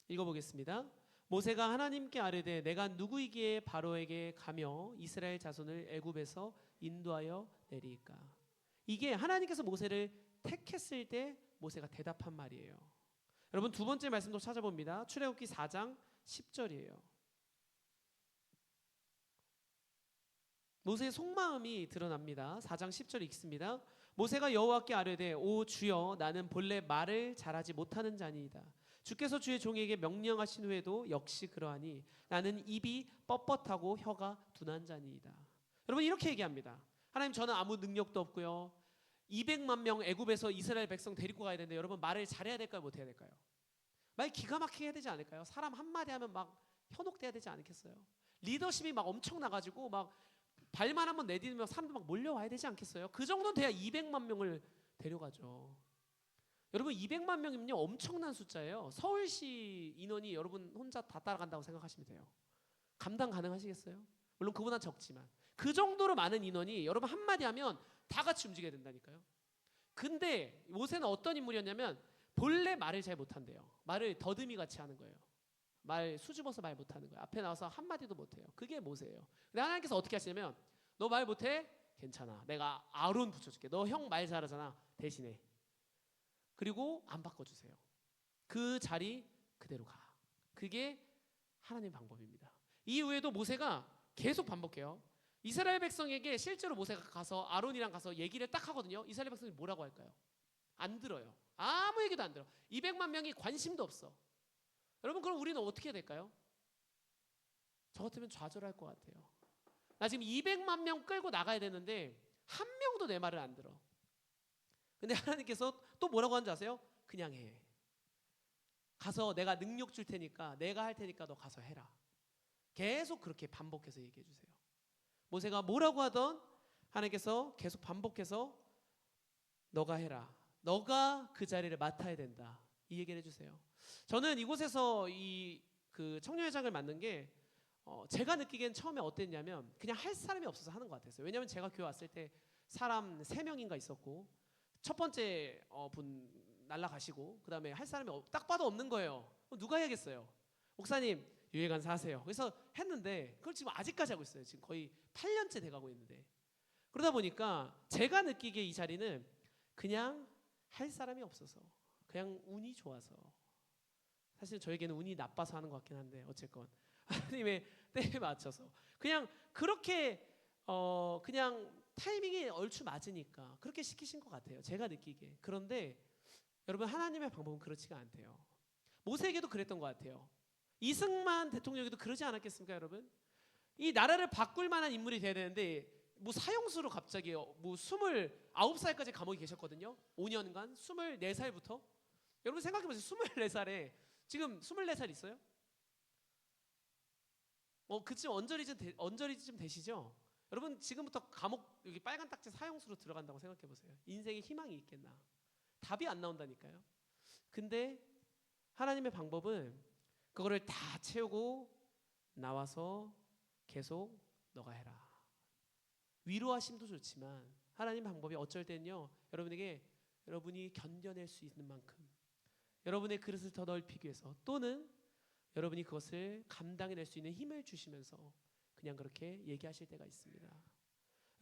읽어보겠습니다. 모세가 하나님께 아뢰되 내가 누구이기에 바로에게 가며 이스라엘 자손을 애굽에서 인도하여 내리까? 이게 하나님께서 모세를 택했을 때 모세가 대답한 말이에요. 여러분, 두 번째 말씀도 찾아봅니다. 출애굽기 4장 10절이에요. 모세의 속마음이 드러납니다. 4장 10절 읽습니다. 모세가 여호와께 아뢰되 오 주여, 나는 본래 말을 잘하지 못하는 자니이다. 주께서 주의 종에게 명령하신 후에도 역시 그러하니 나는 입이 뻣뻣하고 혀가 둔한 자니이다. 여러분, 이렇게 얘기합니다. 하나님, 저는 아무 능력도 없고요, 200만 명 애굽에서 이스라엘 백성 데리고 가야 되는데, 여러분 말을 잘해야 될까요, 못해야 될까요? 말 기가 막히게 해야 되지 않을까요? 사람 한마디 하면 막 현혹돼야 되지 않겠어요? 리더십이 막 엄청 나가지고 막 발만 한번 내디디면 사람들 막 몰려와야 되지 않겠어요? 그 정도는 돼야 200만 명을 데려가죠. 여러분, 200만 명이면요 엄청난 숫자예요. 서울시 인원이 여러분 혼자 다 따라간다고 생각하시면 돼요. 감당 가능하시겠어요? 물론 그보다 적지만 그 정도로 많은 인원이 여러분 한마디 하면 다 같이 움직여야 된다니까요. 근데 모세는 어떤 인물이었냐면, 본래 말을 잘 못한대요. 말을 더듬이 같이 하는 거예요. 말 수줍어서 말 못하는 거예요. 앞에 나와서 한마디도 못해요. 그게 모세예요. 근데 하나님께서 어떻게 하시냐면, 너 말 못해? 괜찮아, 내가 아론 붙여줄게. 너 형 말 잘하잖아, 대신에. 그리고 안 바꿔주세요. 그 자리 그대로 가. 그게 하나님 방법입니다. 이후에도 모세가 계속 반복해요. 이스라엘 백성에게 실제로 모세가 가서 아론이랑 가서 얘기를 딱 하거든요. 이스라엘 백성이 뭐라고 할까요? 안 들어요. 아무 얘기도 안 들어. 200만 명이 관심도 없어. 여러분, 그럼 우리는 어떻게 해야 될까요? 저 같으면 좌절할 것 같아요. 나 지금 200만 명 끌고 나가야 되는데 한 명도 내 말을 안 들어. 근데 하나님께서 또 뭐라고 하는지 아세요? 그냥 해. 가서 내가 능력 줄 테니까, 내가 할 테니까 너 가서 해라. 계속 그렇게 반복해서 얘기해 주세요. 모세가 뭐라고 하던 하나님께서 계속 반복해서 너가 해라, 너가 그 자리를 맡아야 된다, 이 얘기를 해주세요. 저는 이곳에서 그 청년회장을 맡는 게 제가 느끼기엔 처음에 어땠냐면, 그냥 할 사람이 없어서 하는 것 같았어요. 왜냐하면 제가 교회 왔을 때 사람 3명인가 있었고, 첫 번째 분 날라가시고, 그 다음에 할 사람이 딱 봐도 없는 거예요. 누가 해야겠어요? 목사님 유해간사 하세요. 그래서 했는데 그걸 지금 아직까지 하고 있어요. 지금 거의 8년째 돼가고 있는데, 그러다 보니까 제가 느끼기에 이 자리는 그냥 할 사람이 없어서, 그냥 운이 좋아서 사실 저에게는 운이 나빠서 하는 것 같긴 한데 어쨌건 하나님의 때에 맞춰서 그냥 그렇게 그냥 타이밍이 얼추 맞으니까 그렇게 시키신 것 같아요. 제가 느끼기에. 그런데 여러분 하나님의 방법은 그렇지가 않대요. 모세에게도 그랬던 것 같아요. 이승만 대통령에게도 그러지 않았겠습니까, 여러분? 이 나라를 바꿀 만한 인물이 돼야 되는데 뭐 사형수로 갑자기 뭐 29살까지 감옥에 계셨거든요. 5년간 24살부터. 여러분 생각해 보세요. 24살에 지금 24살 있어요? 그쯤 언저리쯤 되시죠? 여러분 지금부터 감옥 여기 빨간 딱지 사형수로 들어간다고 생각해 보세요. 인생에 희망이 있겠나? 답이 안 나온다니까요. 근데 하나님의 방법은 그거를 다 채우고 나와서 계속 너가 해라. 위로하심도 좋지만 하나님 방법이 어쩔 때는요. 여러분에게 여러분이 견뎌낼 수 있는 만큼 여러분의 그릇을 더 넓히기 위해서 또는 여러분이 그것을 감당해낼 수 있는 힘을 주시면서 그냥 그렇게 얘기하실 때가 있습니다.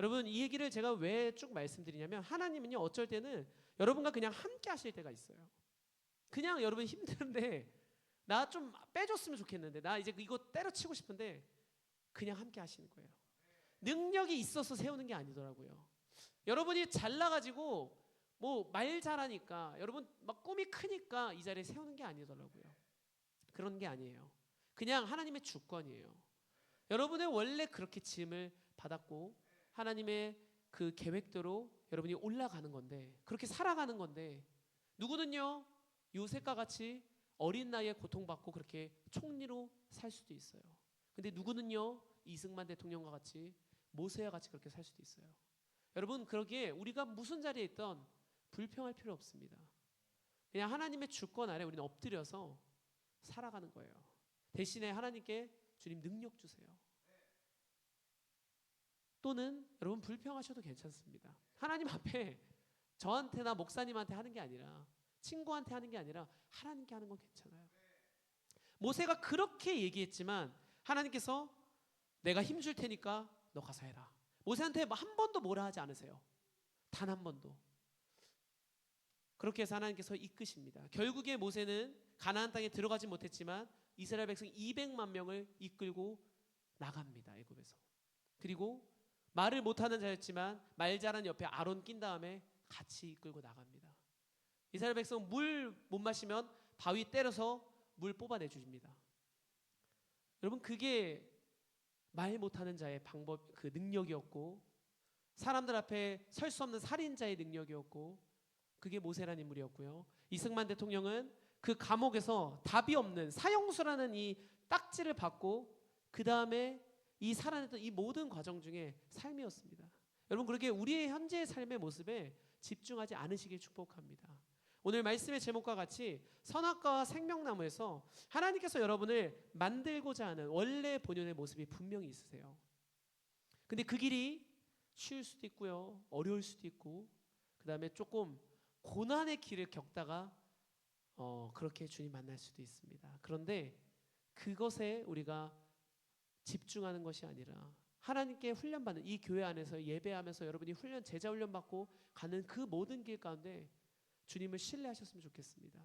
여러분 이 얘기를 제가 왜 쭉 말씀드리냐면 하나님은요 어쩔 때는 여러분과 그냥 함께 하실 때가 있어요. 그냥 여러분 힘든데 나 좀 빼줬으면 좋겠는데 나 이제 이거 때려치고 싶은데 그냥 함께 하시는 거예요. 능력이 있어서 세우는 게 아니더라고요. 여러분이 잘나가지고 뭐 말 잘하니까 여러분 막 꿈이 크니까 이 자리에 세우는 게 아니더라고요. 그런 게 아니에요. 그냥 하나님의 주권이에요. 여러분은 원래 그렇게 지음을 받았고 하나님의 그 계획대로 여러분이 올라가는 건데 그렇게 살아가는 건데 누구는요 요셉과 같이 어린 나이에 고통받고 그렇게 총리로 살 수도 있어요. 근데 누구는요 이승만 대통령과 같이 모세와 같이 그렇게 살 수도 있어요. 여러분 그러기에 우리가 무슨 자리에 있던 불평할 필요 없습니다. 그냥 하나님의 주권 아래 우리는 엎드려서 살아가는 거예요. 대신에 하나님께 주님 능력 주세요. 또는 여러분 불평하셔도 괜찮습니다. 하나님 앞에 저한테나 목사님한테 하는 게 아니라 친구한테 하는 게 아니라 하나님께 하는 건 괜찮아요. 모세가 그렇게 얘기했지만 하나님께서 내가 힘 줄 테니까 너 가서 해라. 모세한테 한 번도 뭐라 하지 않으세요. 단 한 번도. 그렇게 해서 하나님께서 이끄십니다. 결국에 모세는 가나안 땅에 들어가지 못했지만 이스라엘 백성 200만 명을 이끌고 나갑니다. 애굽에서. 그리고 말을 못하는 자였지만 말 잘하는 옆에 아론 낀 다음에 같이 이끌고 나갑니다. 이스라엘 백성 물 못 마시면 바위 때려서 물 뽑아내 주십니다. 여러분 그게 말 못하는 자의 방법 그 능력이었고 사람들 앞에 설 수 없는 살인자의 능력이었고 그게 모세라는 인물이었고요. 이승만 대통령은 그 감옥에서 답이 없는 사형수라는 이 딱지를 받고 그 다음에 이 살아냈던 이 모든 과정 중에 삶이었습니다. 여러분 그렇게 우리의 현재의 삶의 모습에 집중하지 않으시길 축복합니다. 오늘 말씀의 제목과 같이 선악과와 생명나무에서 하나님께서 여러분을 만들고자 하는 원래 본연의 모습이 분명히 있으세요. 근데 그 길이 쉬울 수도 있고요. 어려울 수도 있고 그 다음에 조금 고난의 길을 겪다가 그렇게 주님 만날 수도 있습니다. 그런데 그것에 우리가 집중하는 것이 아니라 하나님께 훈련받는 이 교회 안에서 예배하면서 여러분이 제자 훈련 받고 가는 그 모든 길 가운데 주님을 신뢰하셨으면 좋겠습니다.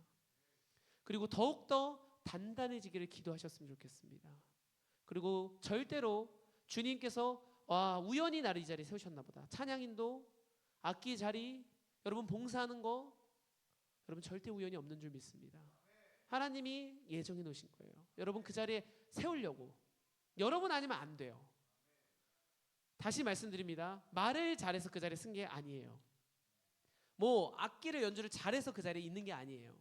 그리고 더욱더 단단해지기를 기도하셨으면 좋겠습니다. 그리고 절대로 주님께서 우연히 나를 이 자리에 세우셨나 보다. 찬양인도 악기 자리 여러분 봉사하는 거 여러분 절대 우연이 없는 줄 믿습니다. 하나님이 예정해 놓으신 거예요. 여러분 그 자리에 세우려고. 여러분 아니면 안 돼요. 다시 말씀드립니다. 말을 잘해서 그 자리에 쓴 게 아니에요. 뭐 악기를 연주를 잘해서 그 자리에 있는 게 아니에요.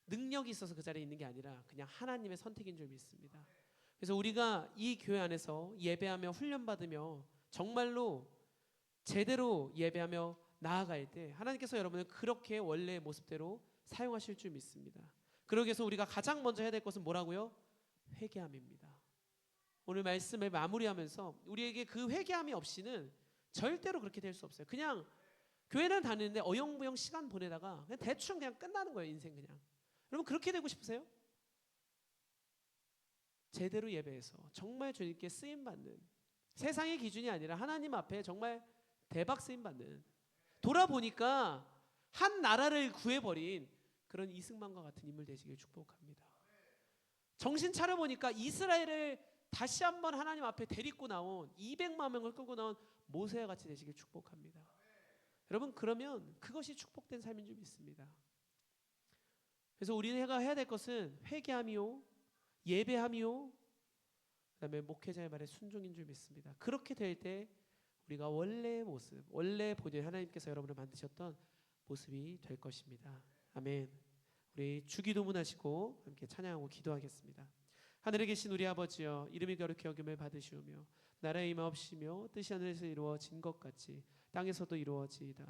능력이 있어서 그 자리에 있는 게 아니라 그냥 하나님의 선택인 줄 믿습니다. 그래서 우리가 이 교회 안에서 예배하며 훈련받으며 정말로 제대로 예배하며 나아갈 때 하나님께서 여러분을 그렇게 원래의 모습대로 사용하실 줄 믿습니다. 그러기 위해서 우리가 가장 먼저 해야 될 것은 뭐라고요? 회개함입니다. 오늘 말씀을 마무리하면서 우리에게 그 회개함이 없이는 절대로 그렇게 될 수 없어요. 그냥 교회는 다니는데 어영부영 시간 보내다가 그냥 대충 그냥 끝나는 거예요. 인생 그냥. 여러분 그렇게 되고 싶으세요? 제대로 예배해서 정말 주님께 쓰임받는 세상의 기준이 아니라 하나님 앞에 정말 대박 쓰임받는 돌아보니까 한 나라를 구해버린 그런 이승만과 같은 인물 되시길 축복합니다. 정신 차려보니까 이스라엘을 다시 한번 하나님 앞에 데리고 나온 200만 명을 끌고 나온 모세와 같이 되시길 축복합니다. 여러분, 그러면 그것이 축복된 삶인 줄 믿습니다. 그래서 우리가 해야 될 것은 회개함이요, 예배함이요, 그다음에 목회자의 말에 순종인 줄 믿습니다. 그렇게 될 때 우리가 원래의 모습, 원래 본인 하나님께서 여러분을 만드셨던 모습이 될 것입니다. 아멘. 우리 주기도문 하시고 함께 찬양하고 기도하겠습니다. 하늘에 계신 우리 아버지여, 이름이 거룩히 여김을 받으시오며 나라의 임하옵시며 뜻이 하늘에서 이루어진 것 같이 땅에서도 이루어지이다.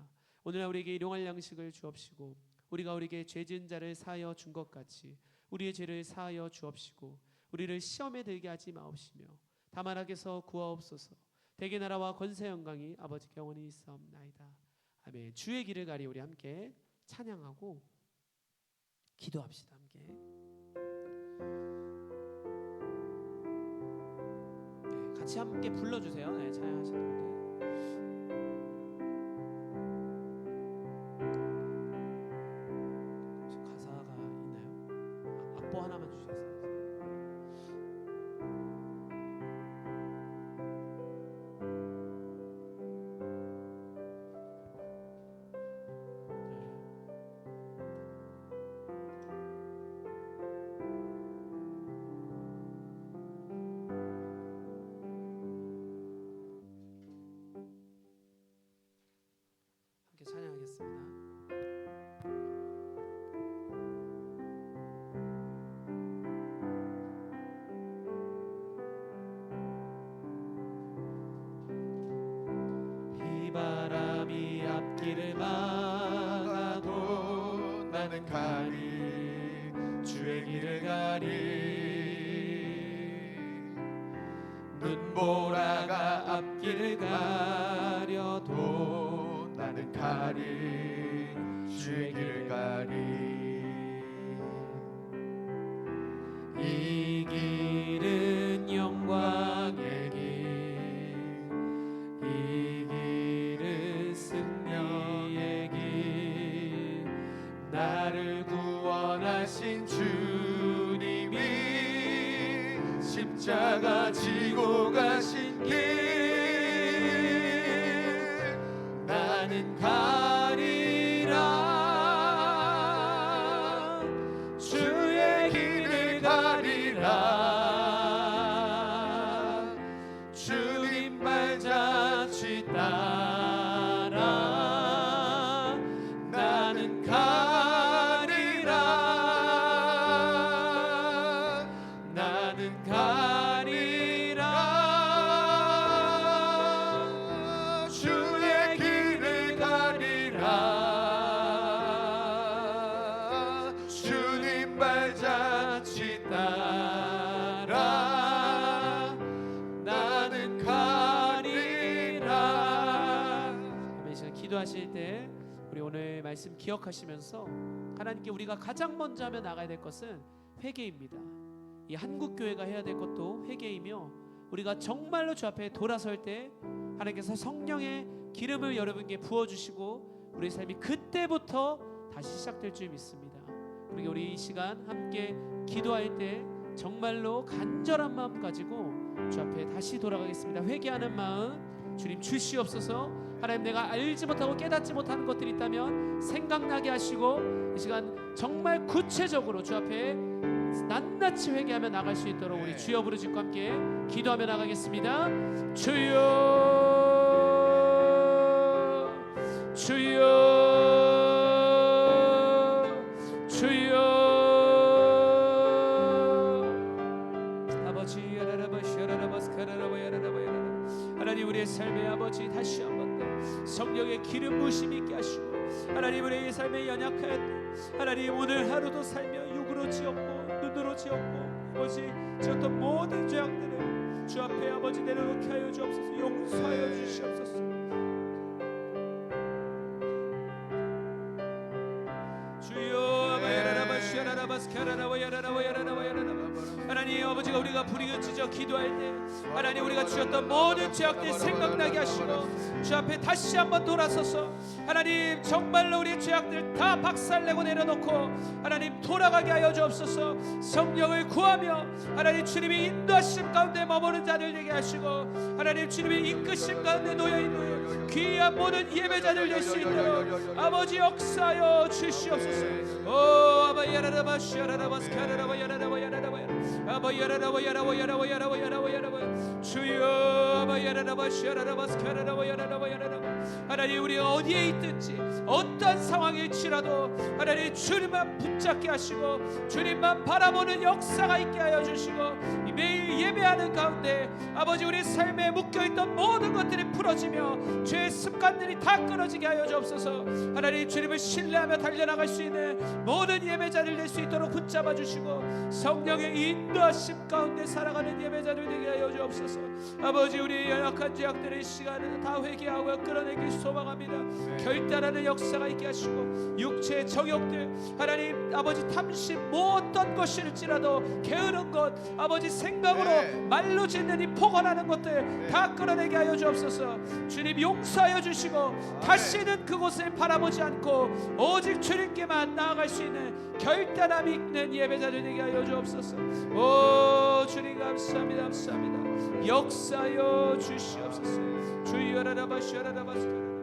오늘날 우리에게 일용할 양식을 주옵시고 우리가 우리에게 죄 지은 자를 사하여 준 것 같이 우리의 죄를 사하여 주옵시고 우리를 시험에 들게 하지 마옵시며 다만 악에서 구하옵소서. 대개 나라와 권세 영광이 아버지께 영원히 있사옵나이다. 아멘. 주의 길을 가리 우리 함께 찬양하고 기도합시다. 함께. 네, 같이 함께 불러주세요. 네, 찬양하시는 분들. 혹시 가사가 있나요? 악보 하나만 주시겠어요? 함께 찬양하겠습니다. 비바람이 앞길을 막아도 나는 가리 주의 길을 가리 눈보라가 앞길을 가려도 나는 가리 주의 길을 가리 이 길은 영광의 길, 이 길은 승리의 길, 나를 구원하신 주님이 십자가 지고 가신 길, 나는 가리라 주의 길을 가리라 주님 발자취 따라 나는 가리라 나는 가리라 주의 길을 가리라 주님 발자취 따라 나는 가리라. 아멘. 이 시간 기도하실 때 우리 오늘 말씀 기억하시면서 하나님께 우리가 가장 먼저 하며 나가야 될 것은 회개입니다. 이 한국교회가 해야 될 것도 회개이며 우리가 정말로 주 앞에 돌아설 때 하나님께서 성령의 기름을 여러분께 부어주시고 우리 삶이 그때부터 다시 시작될 줄 믿습니다. 그러게 우리 이 시간 함께 기도할 때 정말로 간절한 마음 가지고 주 앞에 다시 돌아가겠습니다. 회개하는 마음 주님 주시옵소서. 하나님, 내가 알지 못하고 깨닫지 못하는 것들이 있다면 생각나게 하시고 이 시간 정말 구체적으로 주 앞에 낱낱이 회개하며 나갈 수 있도록 우리 주여 부르짖고 함께 기도하며 나가겠습니다. 주여 주여 주여 아버지 하나님, 우리의 삶의 아버지 다시 한번 더 성령의 기름 부심 있게 하시고 하나님, 우리의 삶에 연약하였던 하나님 오늘 하루도 살며 육으로 지었고 눈으로 지었고 아버지 지었던 모든 죄악들을 주 앞에 아버지 내려놓게 하여 주옵소서. 용서하여 주시옵소서. 주여 하나님, 아버지가 우리가 부르짖어 기도할 때 하나님 우리가 주셨던 모든 죄악들 생각나게 하시고 주 앞에 다시 한번 돌아서서 하나님 정말로 우리의 죄악들 다 박살내고 내려놓고 하나님 돌아가게 하여 주옵소서. 성령을 구하며 하나님 주님의 인도하심 가운데 머무는 자들 되게 하시고 하나님 주님의 이끄심 가운데 놓여있는 귀한 모든 예배자들 될 수 있도록 아버지 역사하여 주시옵소서. 오 아바야라라바 샤라라바 스카라라바 야라라바 야라라바 아바야라라바 야라바 야라바 야라바 야라바 야라바 주여 아바야라라바 샤라라바 스카라라바 야라라바 야라라바 하나님 우리가 어디에 있든지 어떤 상황일지라도 하나님 주님만 붙잡게 하시고 주님만 바라보는 역사가 있게 하여 주시고 매일 예배하는 가운데 아버지 우리 삶에 묶여있던 모든 것들이 풀어지며 죄의 습관들이 다 끊어지게 하여 주옵소서. 하나님 주님을 신뢰하며 달려나갈 수 있는 모든 예배자들 될 수 있도록 붙잡아 주시고 성령의 인도하심 가운데 살아가는 예배자들 되게 하여 주옵소서. 아버지 우리의 연약한 죄악들의 시간을 다 회개하고 끌어내길 소망합니다. 결단하는 역사가 있게 하시고 육체의 정욕들 하나님 아버지 탐심 뭐 어떤 것일지라도 게으른 것 아버지 생각으로 말로 짓는 이 포괄하는 것들 다 끌어내게 하여 주옵소서. 주님 용서하여 주시고 다시는 그곳을 바라보지 않고 오직 주님께만 나아갈 수 있는 결단함이 있는 예배자들 되게 하여 주옵소서. 오 주님 감사합니다. 감사합니다. 역사하여 주시옵소서. 주여 라라바시아라라바스카